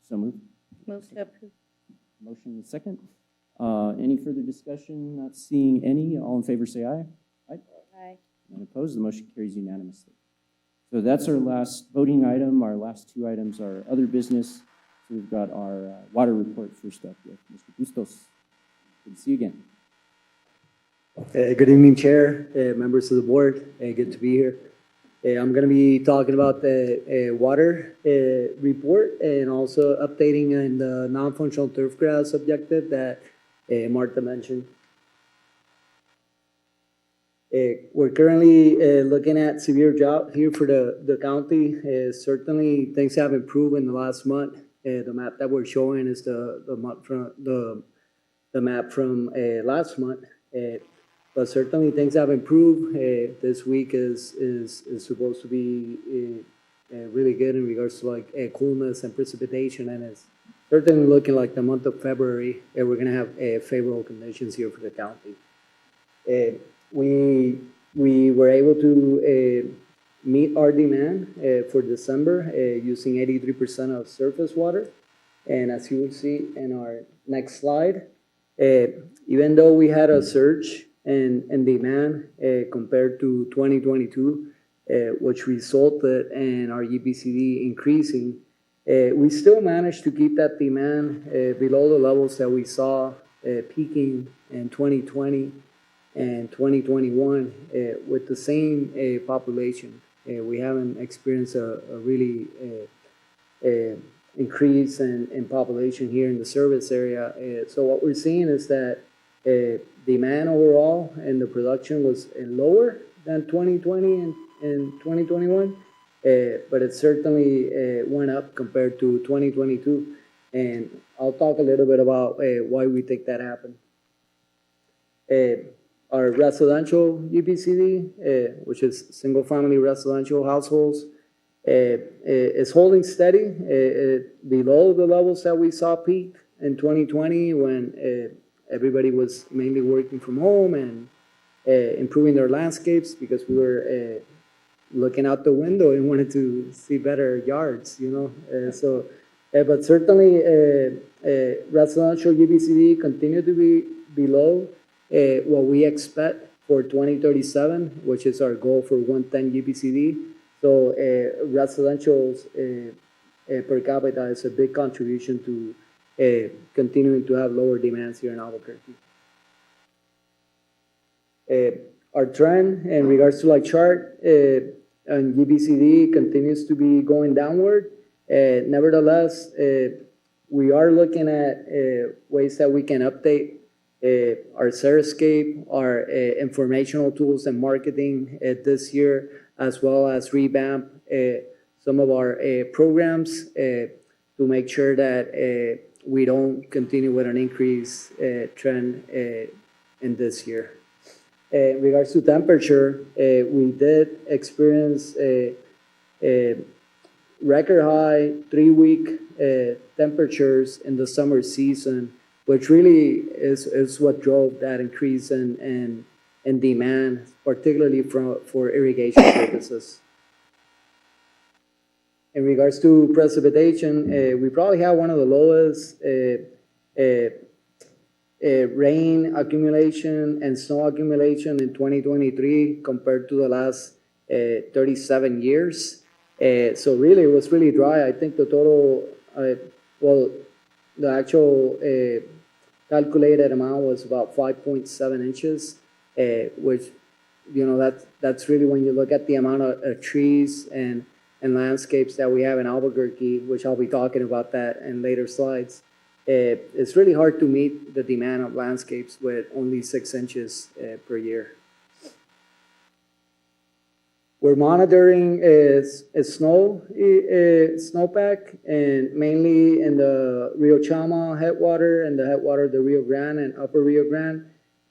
So moved. Move to approve. Motion and second. Any further discussion? Not seeing any. All in favor say aye. Aye. None opposed. The motion carries unanimously. So that's our last voting item. Our last two items are other business. So we've got our water report first up with Mr. Bustos. Good to see you again. Good evening, Chair, members of the board. Good to be here. I'm going to be talking about the water report and also updating on the non-functional turf grass objective that Martha mentioned. We're currently looking at severe drought here for the county. Certainly, things have improved in the last month. The map that we're showing is the map from last month. But certainly things have improved. This week is supposed to be really good in regards to like coolness and precipitation, and it's certainly looking like the month of February we're going to have favorable conditions here for the county. We were able to meet our demand for December using 83% of surface water, and as you will see in our next slide, even though we had a surge in demand compared to 2022, which resulted in our EPCD increasing, we still managed to keep that demand below the levels that we saw peaking in 2020 and 2021 with the same population. We haven't experienced a really increase in population here in the service area. So what we're seeing is that demand overall and the production was lower than 2020 and 2021, but it certainly went up compared to 2022. And I'll talk a little bit about why we think that happened. Our residential UPCD, which is single-family residential households, is holding steady below the levels that we saw peak in 2020 when everybody was mainly working from home and improving their landscapes because we were looking out the window and wanted to see better yards, but certainly residential UPCD continue to be below what we expect for 2037, which is our goal for 110 UPCD. So residential's per capita is a big contribution to continuing to have lower demands here in Albuquerque. Our trend in regards to like chart on UPCD continues to be going downward. Nevertheless, we are looking at ways that we can update our Xeriscape, our informational tools and marketing this year, as well as revamp some of our programs to make sure that we don't continue with an increase trend in this year. In regards to temperature, we did experience a record high 3-week temperatures in the summer season, which really is what drove that increase in demand, particularly for irrigation purposes. In regards to precipitation, we probably have one of the lowest rain accumulation and snow accumulation in 2023 compared to the last 37 years. So really, it was really dry. I think the total, the actual calculated amount was about 5.7 inches, which, that's really when you look at the amount of trees and landscapes that we have in Albuquerque, which I'll be talking about that in later slides. It's really hard to meet the demand of landscapes with only 6 inches per year. We're monitoring snowpack, and mainly in the Rio Chama headwater and the headwater of the Rio Grande and Upper Rio Grande.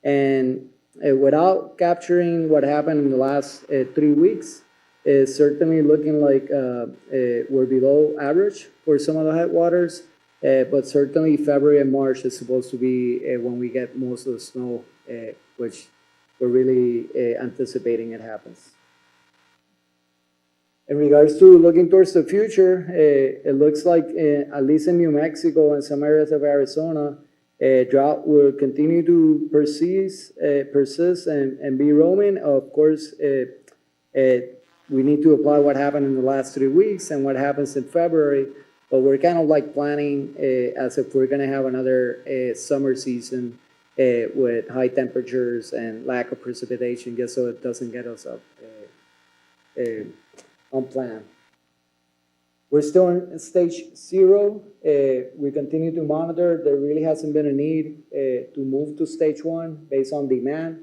And without capturing what happened in the last 3 weeks, it's certainly looking like we're below average for some of the headwaters. But certainly February and March is supposed to be when we get most of the snow, which we're really anticipating it happens. In regards to looking towards the future, it looks like, at least in New Mexico and some areas of Arizona, drought will continue to persist and be roaming. Of course, we need to apply what happened in the last 3 weeks and what happens in February, but we're kind of like planning as if we're going to have another summer season with high temperatures and lack of precipitation, just so it doesn't get us up on plan. We're still in stage 0. We continue to monitor. There really hasn't been a need to move to stage 1 based on demand.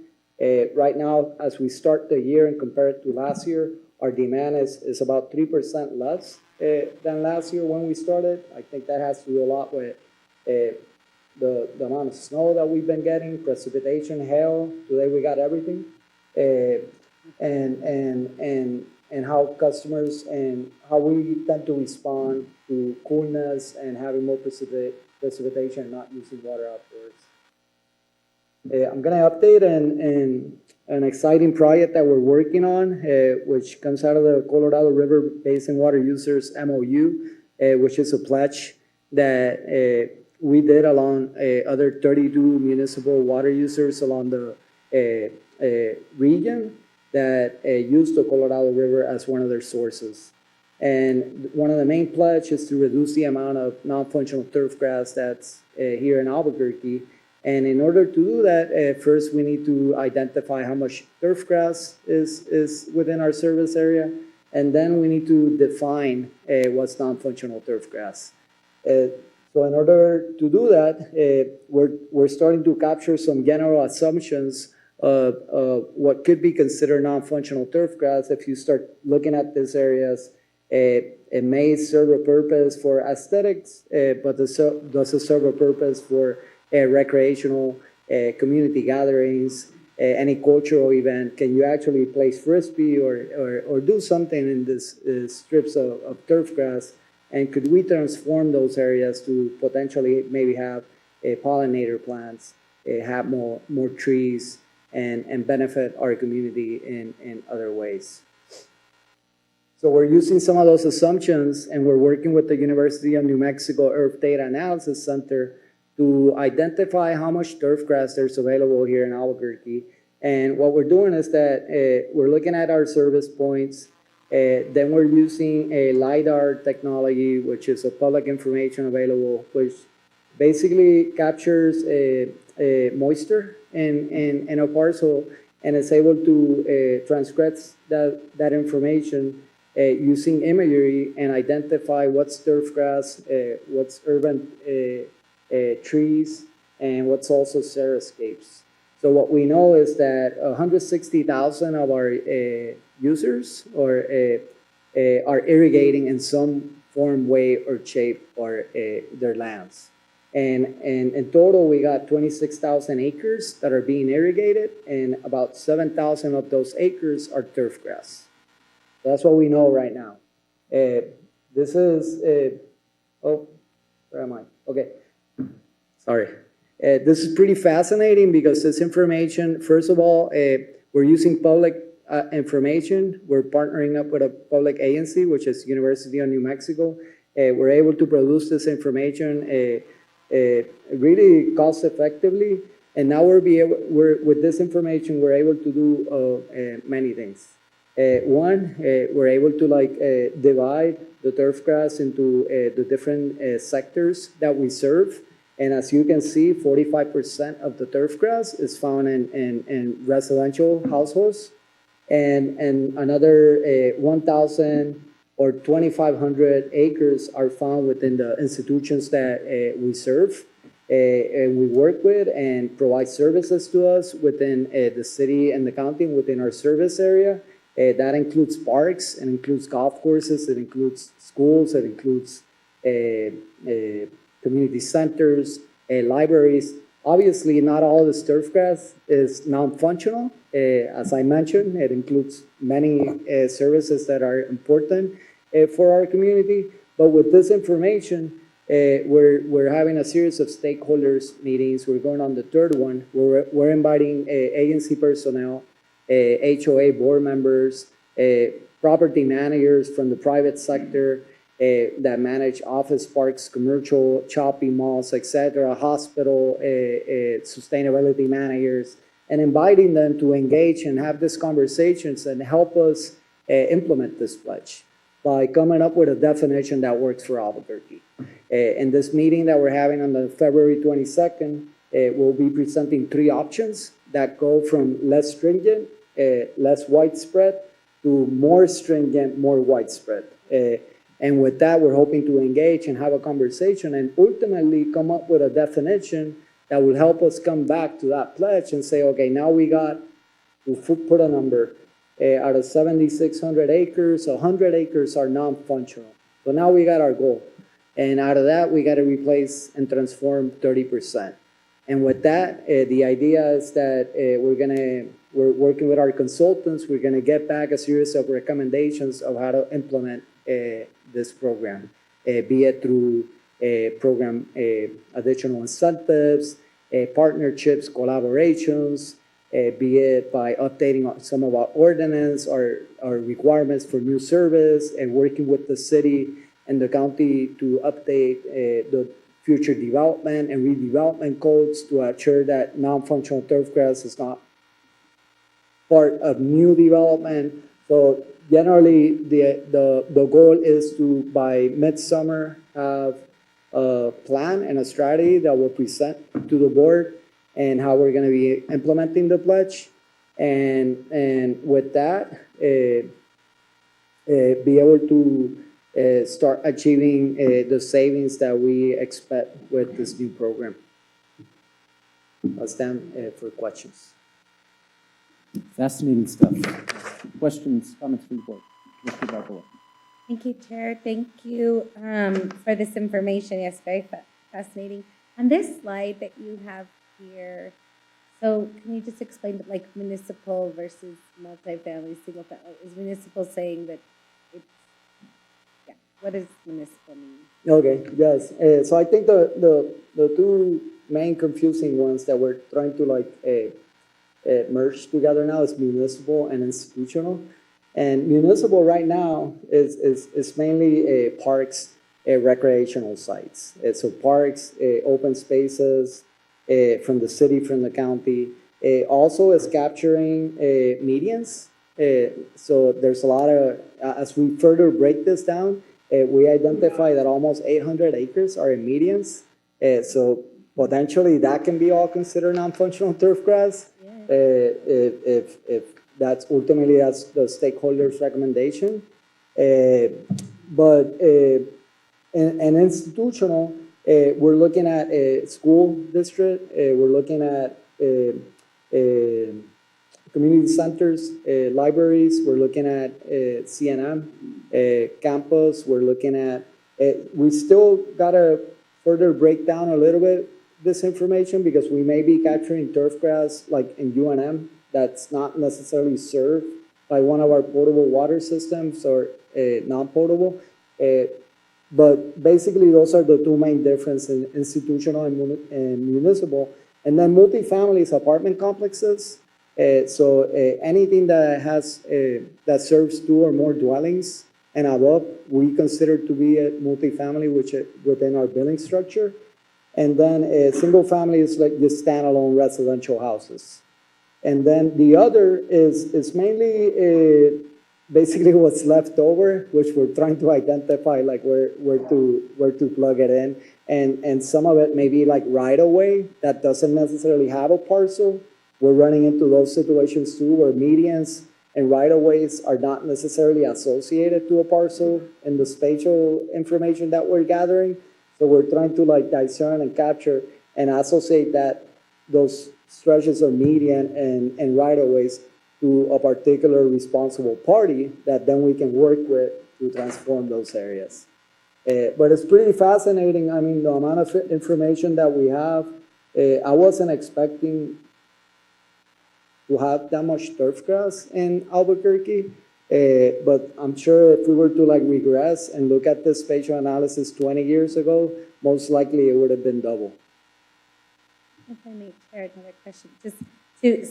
Right now, as we start the year and compare it to last year, our demand is about 3% less than last year when we started. I think that has to do a lot with the amount of snow that we've been getting, precipitation, hail. Today we got everything. And how customers and how we tend to respond to coolness and having more precipitation and not using water outdoors. I'm going to update an exciting project that we're working on, which comes out of the Colorado River Basin Water Users MOU, which is a pledge that we did along other 32 municipal water users along the region that use the Colorado River as one of their sources. And one of the main pledges is to reduce the amount of non-functional turf grass that's here in Albuquerque. And in order to do that, first we need to identify how much turf grass is within our service area, and then we need to define what's non-functional turf grass. So in order to do that, we're starting to capture some general assumptions of what could be considered non-functional turf grass. If you start looking at these areas, it may serve a purpose for aesthetics, but doesn't serve a purpose for recreational community gatherings, any cultural event. Can you actually place frisbee or do something in this strips of turf grass? And could we transform those areas to potentially maybe have pollinator plants, have more trees, and benefit our community in other ways? So we're using some of those assumptions, and we're working with the University of New Mexico Earth Data Analysis Center to identify how much turf grass there's available here in Albuquerque. And what we're doing is that we're looking at our service points, then we're using a LiDAR technology, which is a public information available, which basically captures moisture in a parcel, and is able to transcribe that information using imagery and identify what's turf grass, what's urban trees, and what's also xeriscapes. So what we know is that 160,000 of our users are irrigating in some form, way, or shape or their lands. And in total, we got 26,000 acres that are being irrigated, and about 7,000 of those acres are turf grass. So that's what we know right now. This is, oh, where am I? Okay, sorry. This is pretty fascinating because this information, first of all, we're using public information. We're partnering up with a public agency, which is University of New Mexico. We're able to produce this information really cost effectively, and now with this information we're able to do many things. One, we're able to divide the turf grass into the different sectors that we serve, and as you can see, 45% of the turf grass is found in residential households, and another 1,000 or 2,500 acres are found within the institutions that we serve and we work with and provide services to us within the city and the county within our service area. That includes parks, it includes golf courses, it includes schools, it includes community centers, libraries. Obviously, not all the turf grass is non-functional. As I mentioned, it includes many services that are important for our community. But with this information, we're having a series of stakeholders meetings. We're going on the third one. We're inviting agency personnel, HOA board members, property managers from the private sector that manage office parks, commercial, shopping malls, etc., hospital, sustainability managers, and inviting them to engage and have these conversations and help us implement this pledge by coming up with a definition that works for Albuquerque. In this meeting that we're having on the February 22nd, we'll be presenting 3 options that go from less stringent, less widespread, to more stringent, more widespread. And with that, we're hoping to engage and have a conversation and ultimately come up with a definition that will help us come back to that pledge and say, okay, now we'll put a number. Out of 7,600 acres, 100 acres are non-functional. So now we got our goal. And out of that, we got to replace and transform 30%. And with that, the idea is that we're working with our consultants. We're going to get back a series of recommendations of how to implement this program, be it through program additional incentives, partnerships, collaborations, be it by updating some of our ordinance or requirements for new service, and working with the city and the county to update the future development and redevelopment codes to ensure that non-functional turf grass is not part of new development. So generally, the goal is to, by midsummer, have a plan and a strategy that we'll present to the board and how we're going to be implementing the pledge. And with that, be able to start achieving the savings that we expect with this new program. I'll stand for questions. Fascinating stuff. Questions, comments from the board? Mr. Barboa. Thank you, Chair. Thank you for this information. Yes, very fascinating. On this slide that you have here, so can you just explain like municipal versus multifamily, single family? Is municipal saying that it's, yeah, what does municipal mean? Okay, yes. So I think the two main confusing ones that we're trying to merge together now is municipal and institutional. And municipal right now is mainly parks, recreational sites. So parks, open spaces from the city, from the county. Also is capturing medians. So there's a lot of, as we further break this down, we identify that almost 800 acres are in medians. So potentially that can be all considered non-functional turf grass. If that's ultimately the stakeholders' recommendation. But in institutional, we're looking at a school district, we're looking at community centers, libraries, we're looking at CNM, campus, we're looking at, we still got to further break down a little bit this information because we may be capturing turf grass like in UNM that's not necessarily served by one of our potable water systems or non-potable. But basically, those are the two main differences, institutional and municipal. And then multifamily is apartment complexes. So anything that has that serves 2 or more dwellings and above, we consider to be a multifamily, which within our billing structure. And then a single family is like just standalone residential houses. And then the other is mainly basically what's left over, which we're trying to identify like where to plug it in. And some of it may be like right away that doesn't necessarily have a parcel. We're running into those situations too, where medians and right-of-ways are not necessarily associated to a parcel in the spatial information that we're gathering. So we're trying to like discern and capture and associate that those stretches of median and right-of-ways to a particular responsible party that then we can work with to transform those areas. But it's pretty fascinating. I mean, the amount of information that we have. I wasn't expecting to have that much turf grass in Albuquerque. But I'm sure if we were to like regress and look at this spatial analysis 20 years ago, most likely it would have been double. If I may share another question,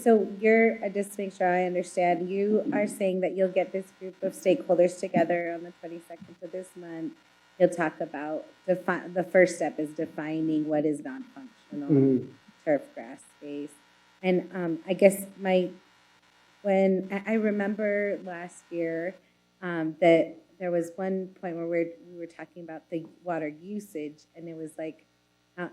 so you're, just to make sure I understand, you are saying that you'll get this group of stakeholders together on the 22nd of this month. You'll talk about, the first step is defining what is non-functional turf grass space. And I guess when I remember last year that there was one point where we were talking about the water usage, and it was like, I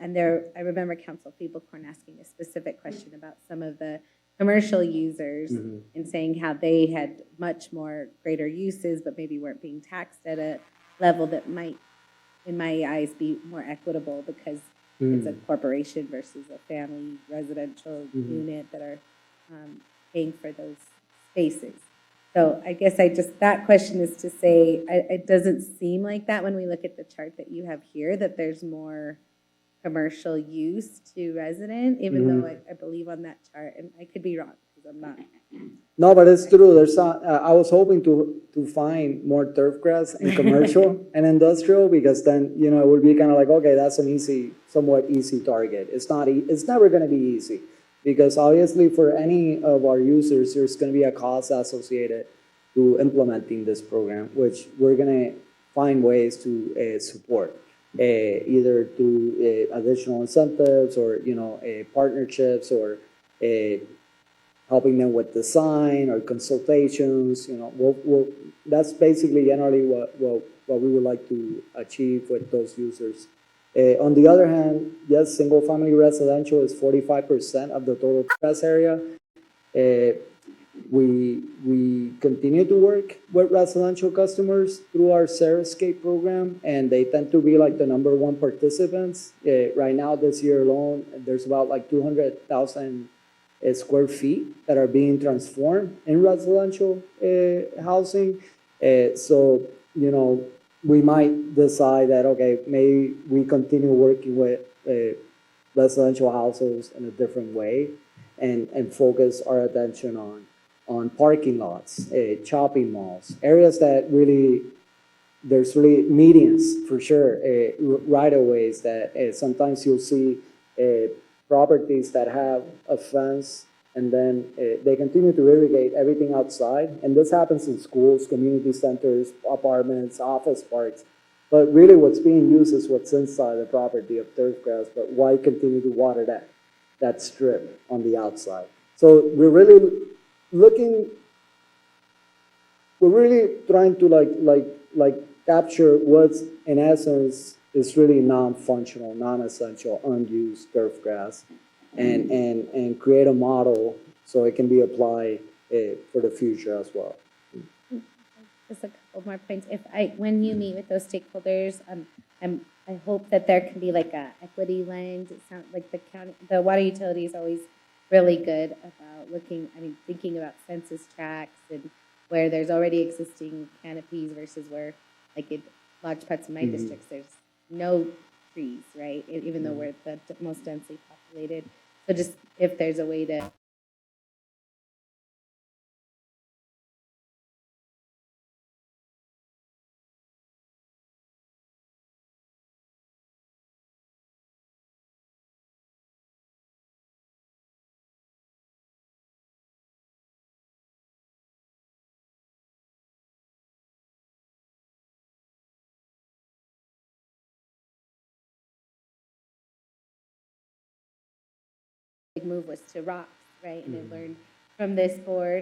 remember Council Feeblecorn asking a specific question about some of the commercial users and saying how they had much more greater uses, but maybe weren't being taxed at a level that might, in my eyes, be more equitable because it's a corporation versus a family residential unit that are paying for those spaces. So I guess that question is to say, it doesn't seem like that when we look at the chart that you have here, that there's more commercial use to resident, even though I believe on that chart, and I could be wrong because I'm not. No, but it's true. I was hoping to find more turf grass in commercial and industrial, because then, it would be kind of like, okay, that's an somewhat easy target. It's never going to be easy, because obviously for any of our users, there's going to be a cost associated to implementing this program, which we're going to find ways to support. Either through additional incentives or partnerships, or helping them with design or consultations. That's basically generally what we would like to achieve with those users. On the other hand, yes, single-family residential is 45% of the total grass area. We continue to work with residential customers through our Serascape program, and they tend to be like the #1 participants. Right now, this year alone, there's about like 200,000 square feet that are being transformed in residential housing. So, we might decide that, okay, maybe we continue working with residential households in a different way, and focus our attention on parking lots, shopping malls, areas that there's really medians for sure, right-of-ways that sometimes you'll see properties that have a fence, and then they continue to irrigate everything outside. And this happens in schools, community centers, apartments, office parks. But really what's being used is what's inside the property of turf grass, but why continue to water that strip on the outside? So we're really trying to capture what's in essence is really non-functional, non-essential, unused turf grass, and create a model so it can be applied for the future as well. Just a couple more points. When you meet with those stakeholders, I hope that there can be like a equity lens. It sounds like the water utility is always really good about thinking about census tracts and where there's already existing canopies versus where, like in large parts of my districts, there's no trees, right? Even though we're the most densely populated. So just if there's a way to move was to rocks, right? And I learned from this board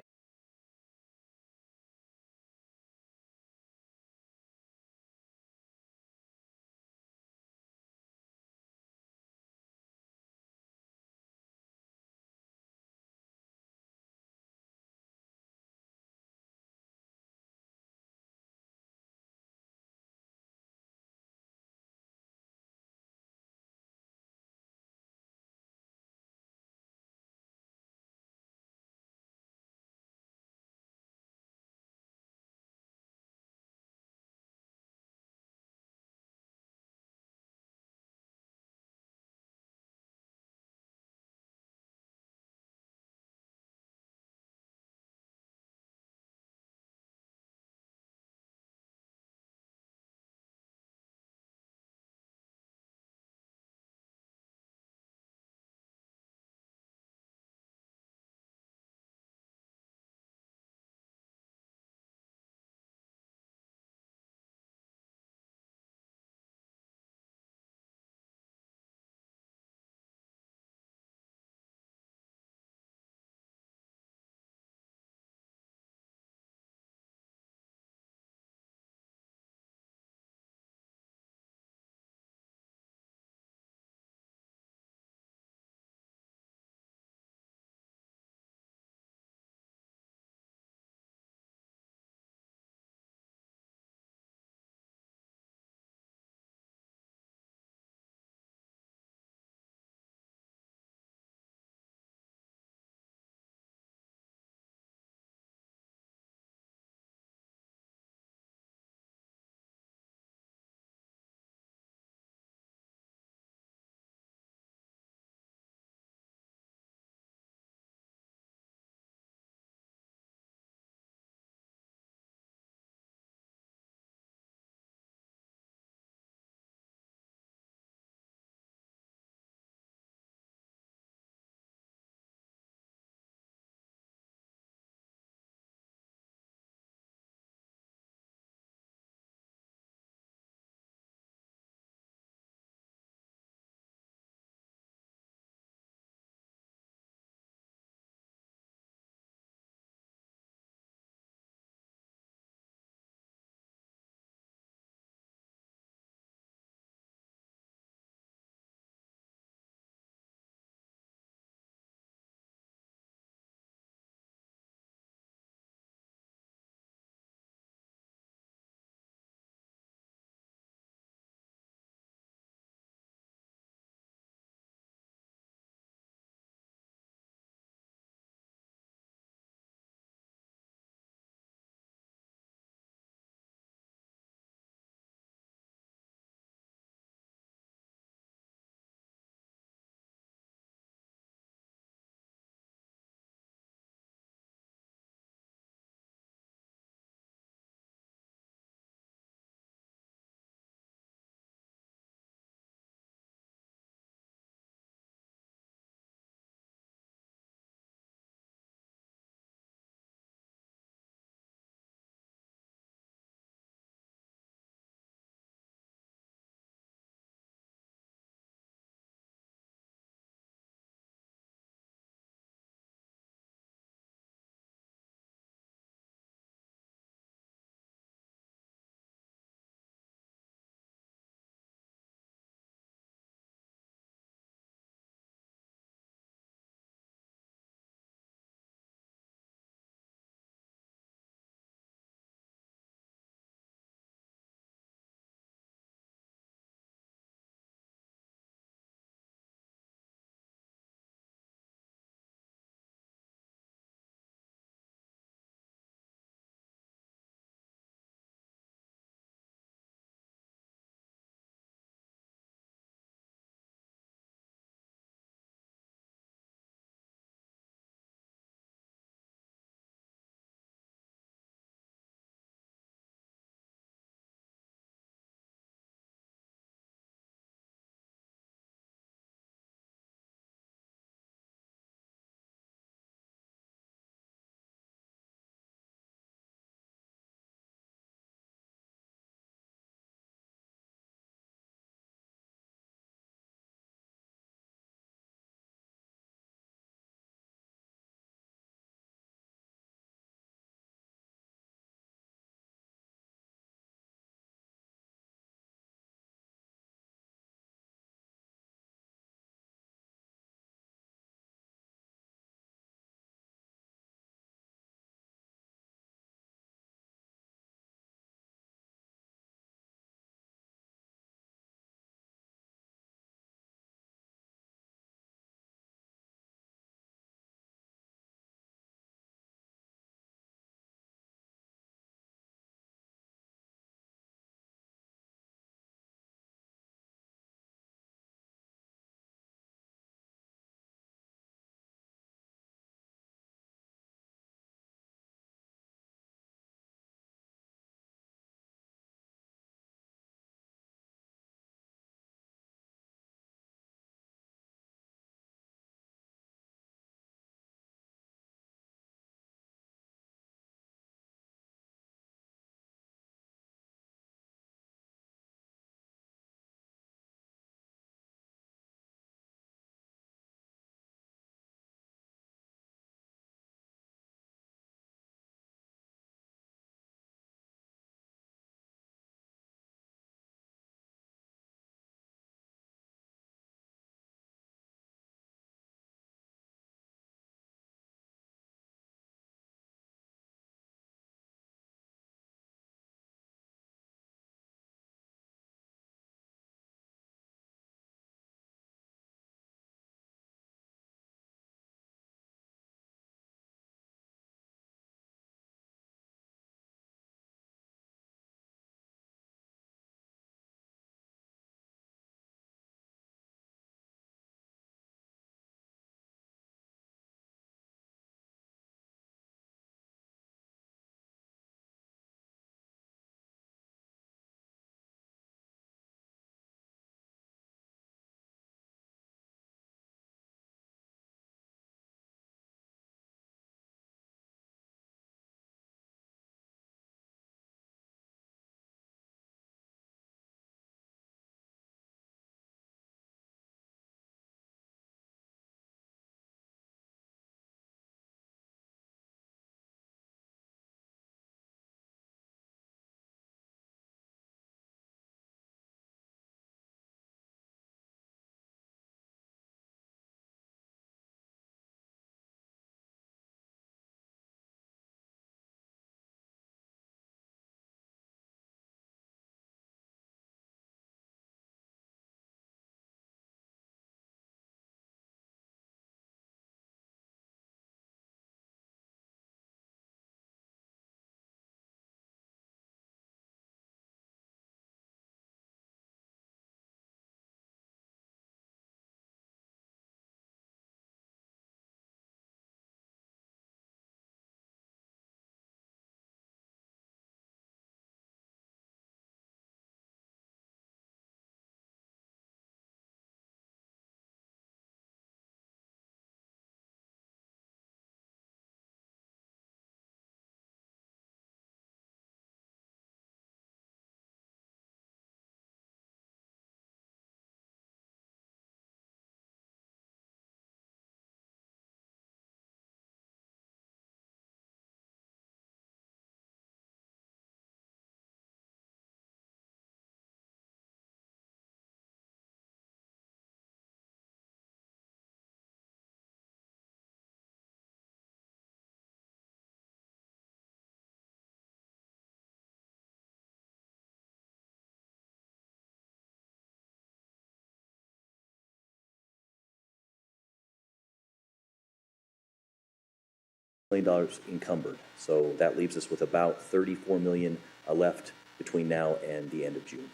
million encumbered. So that leaves us with about 34 million left between now and the end of June.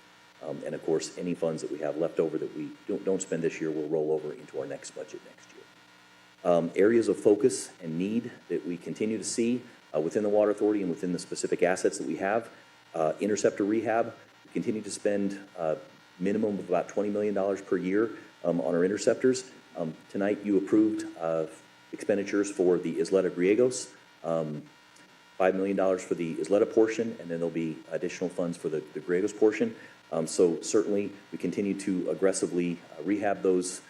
And of course, any funds that we have left over that we don't spend this year will roll over into our next budget next year. Areas of focus and need that we continue to see within the Water Authority and within the specific assets that we have. Interceptor rehab, we continue to spend minimum of about $20 million per year on our interceptors. Tonight you approved expenditures for the Isleta Griegos, $5 million for the Isleta portion, and then there'll be additional funds for the Griegos portion. So certainly we continue to aggressively rehab those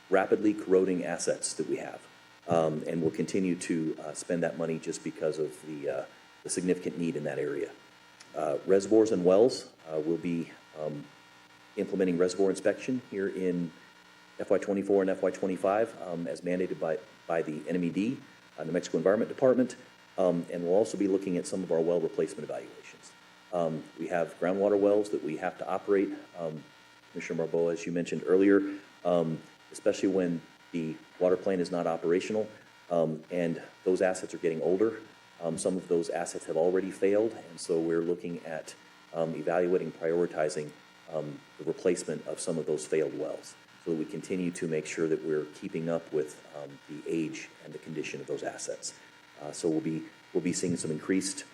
rapidly corroding assets that we have. And we'll continue to spend that money just because of the significant need in that area. Reservoirs and wells, we'll be implementing reservoir inspection here in FY24 and FY25 as mandated by the NMED, New Mexico Environment Department, and we'll also be looking at some of our well replacement evaluations. We have groundwater wells that we have to operate. Commissioner Marboa, as you mentioned earlier, especially when the water plant is not operational and those assets are getting older. Some of those assets have already failed, and so we're looking at evaluating, prioritizing the replacement of some of those failed wells, so that we continue to make sure that we're keeping up with the age and the condition of those assets. So we'll be seeing some increased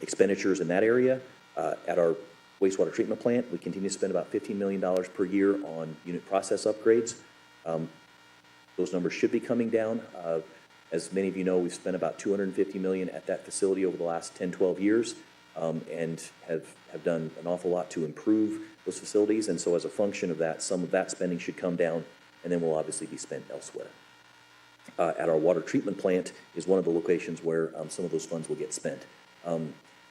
expenditures in that area. At our wastewater treatment plant, we continue to spend about $15 million per year on unit process upgrades. Those numbers should be coming down. As many of you know, we've spent about $250 million at that facility over the last 10, 12 years, and have done an awful lot to improve those facilities. And so as a function of that, some of that spending should come down, and then will obviously be spent elsewhere. At our water treatment plant is one of the locations where some of those funds will get spent.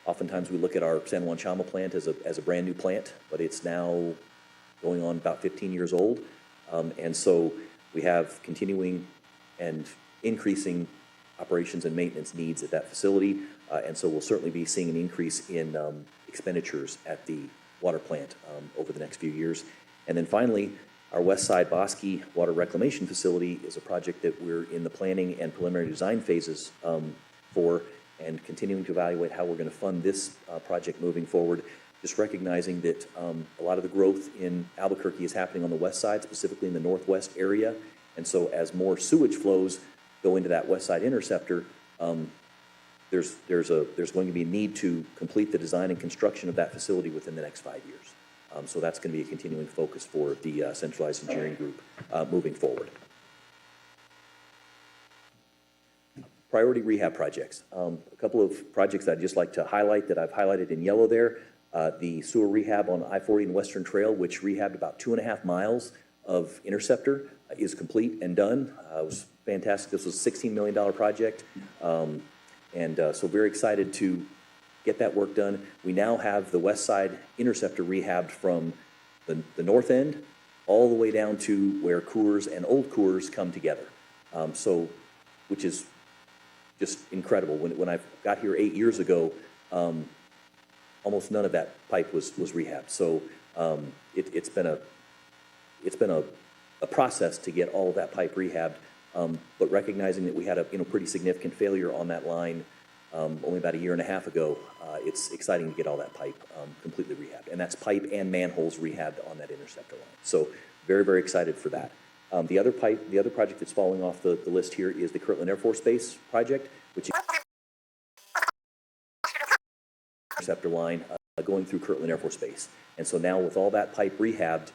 Oftentimes we look at our San Juan Chama plant as a brand new plant, but it's now going on about 15 years old. And so we have continuing and increasing operations and maintenance needs at that facility. And so we'll certainly be seeing an increase in expenditures at the water plant over the next few years. And then finally, our West Side Bosque Water Reclamation Facility is a project that we're in the planning and preliminary design phases for, and continuing to evaluate how we're going to fund this project moving forward. Just recognizing that a lot of the growth in Albuquerque is happening on the west side, specifically in the northwest area. And so as more sewage flows go into that west side interceptor, there's going to be a need to complete the design and construction of that facility within the next 5 years. So that's going to be a continuing focus for the centralized engineering group moving forward. Priority rehab projects. A couple of projects I'd just like to highlight that I've highlighted in yellow there. The sewer rehab on I-40 and Western Trail, which rehabbed about 2.5 miles of interceptor, is complete and done. It was fantastic. This was a $16 million project. So very excited to get that work done. We now have the west side interceptor rehabbed from the north end all the way down to where Coors and Old Coors come together. Which is just incredible. When I got here 8 years ago, almost none of that pipe was rehabbed. So it's been a process to get all of that pipe rehabbed. But recognizing that we had a pretty significant failure on that line only about 1.5 years ago, it's exciting to get all that pipe completely rehabbed. And that's pipe and manholes rehabbed on that interceptor line. So very, very excited for that. The other project that's falling off the list here is the Kirtland Air Force Base project, which is interceptor line going through Kirtland Air Force Base. And so now with all that pipe rehabbed,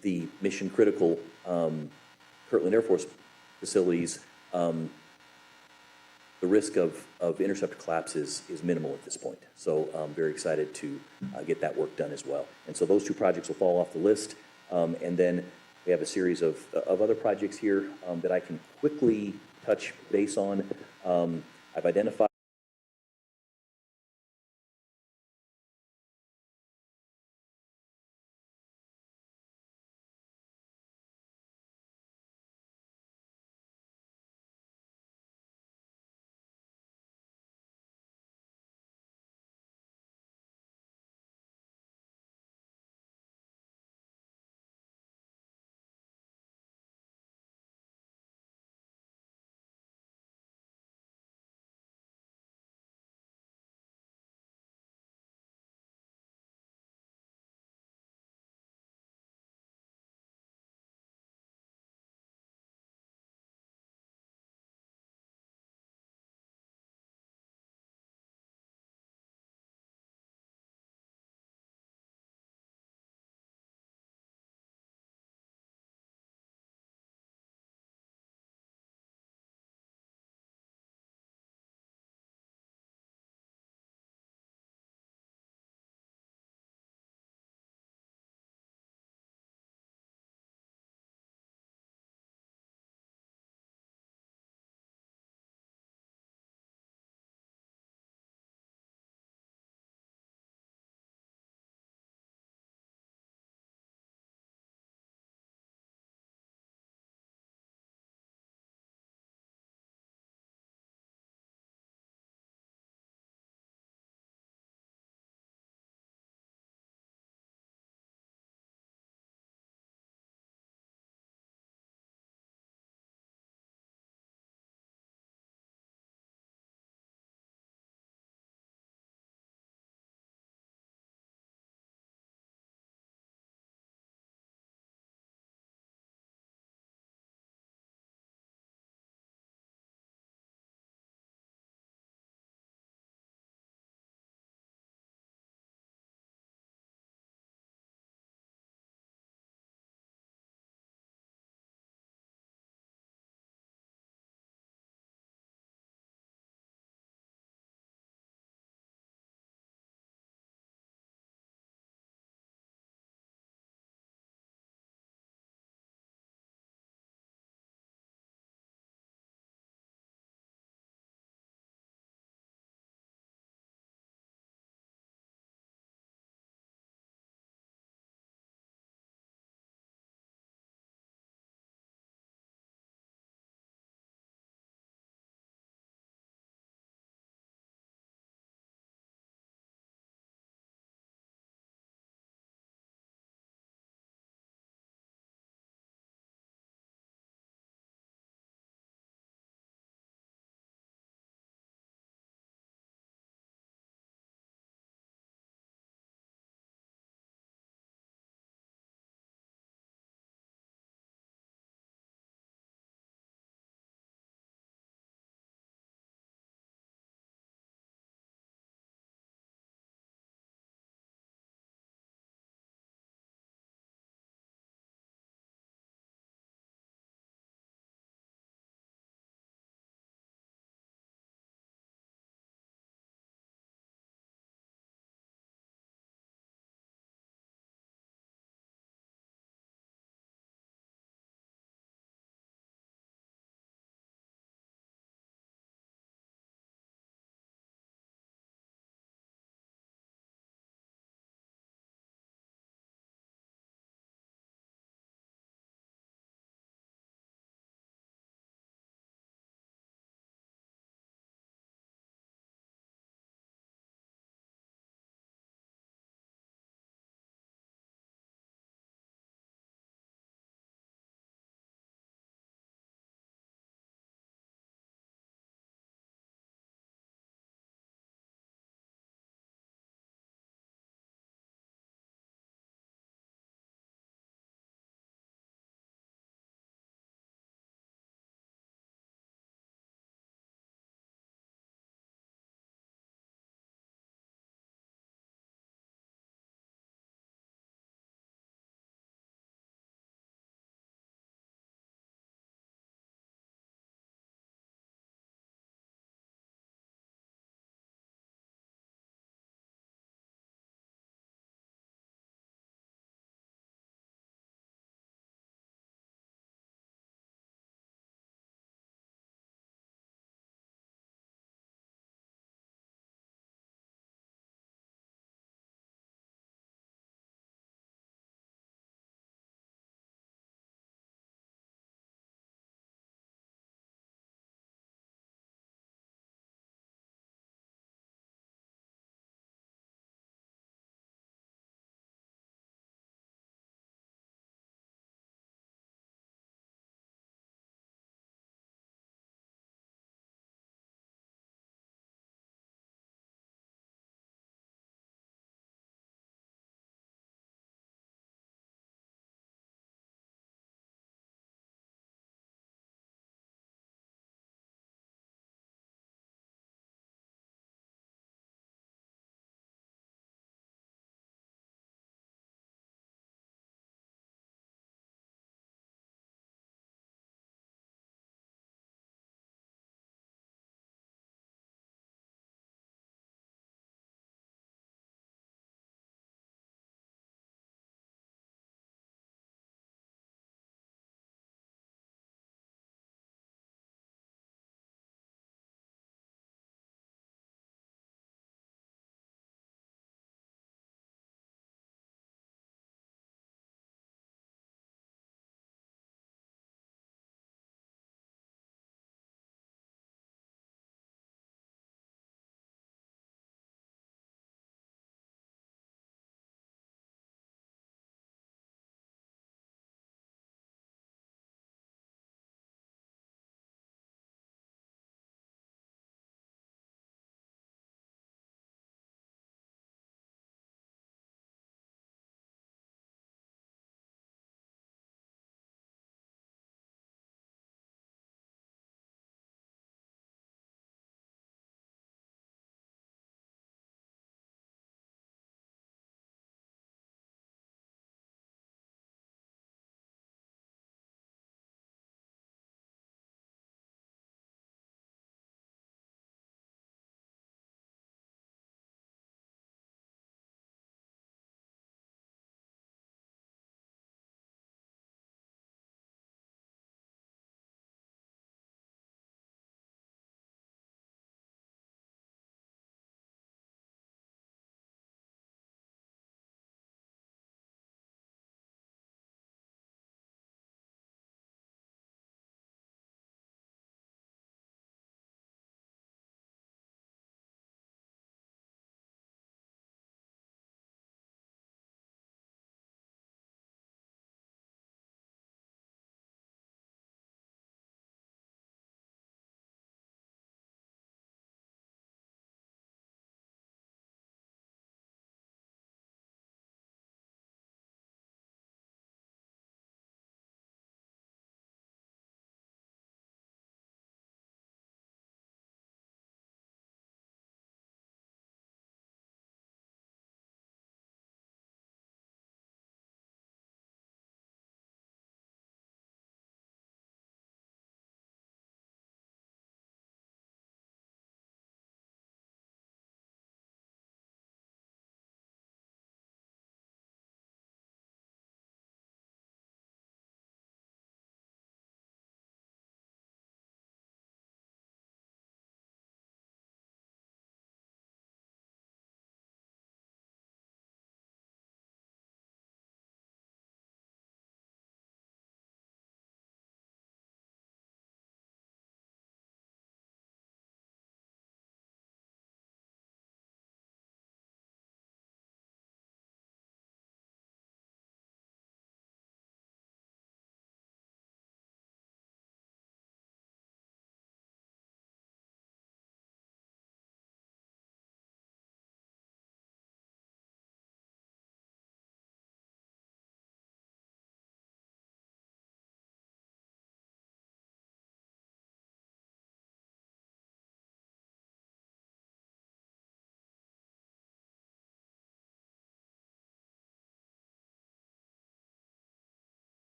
the mission critical Kirtland Air Force facilities, the risk of interceptor collapse is minimal at this point. So I'm very excited to get that work done as well. And so those two projects will fall off the list. And then we have a series of other projects here that I can quickly touch base on. I've identified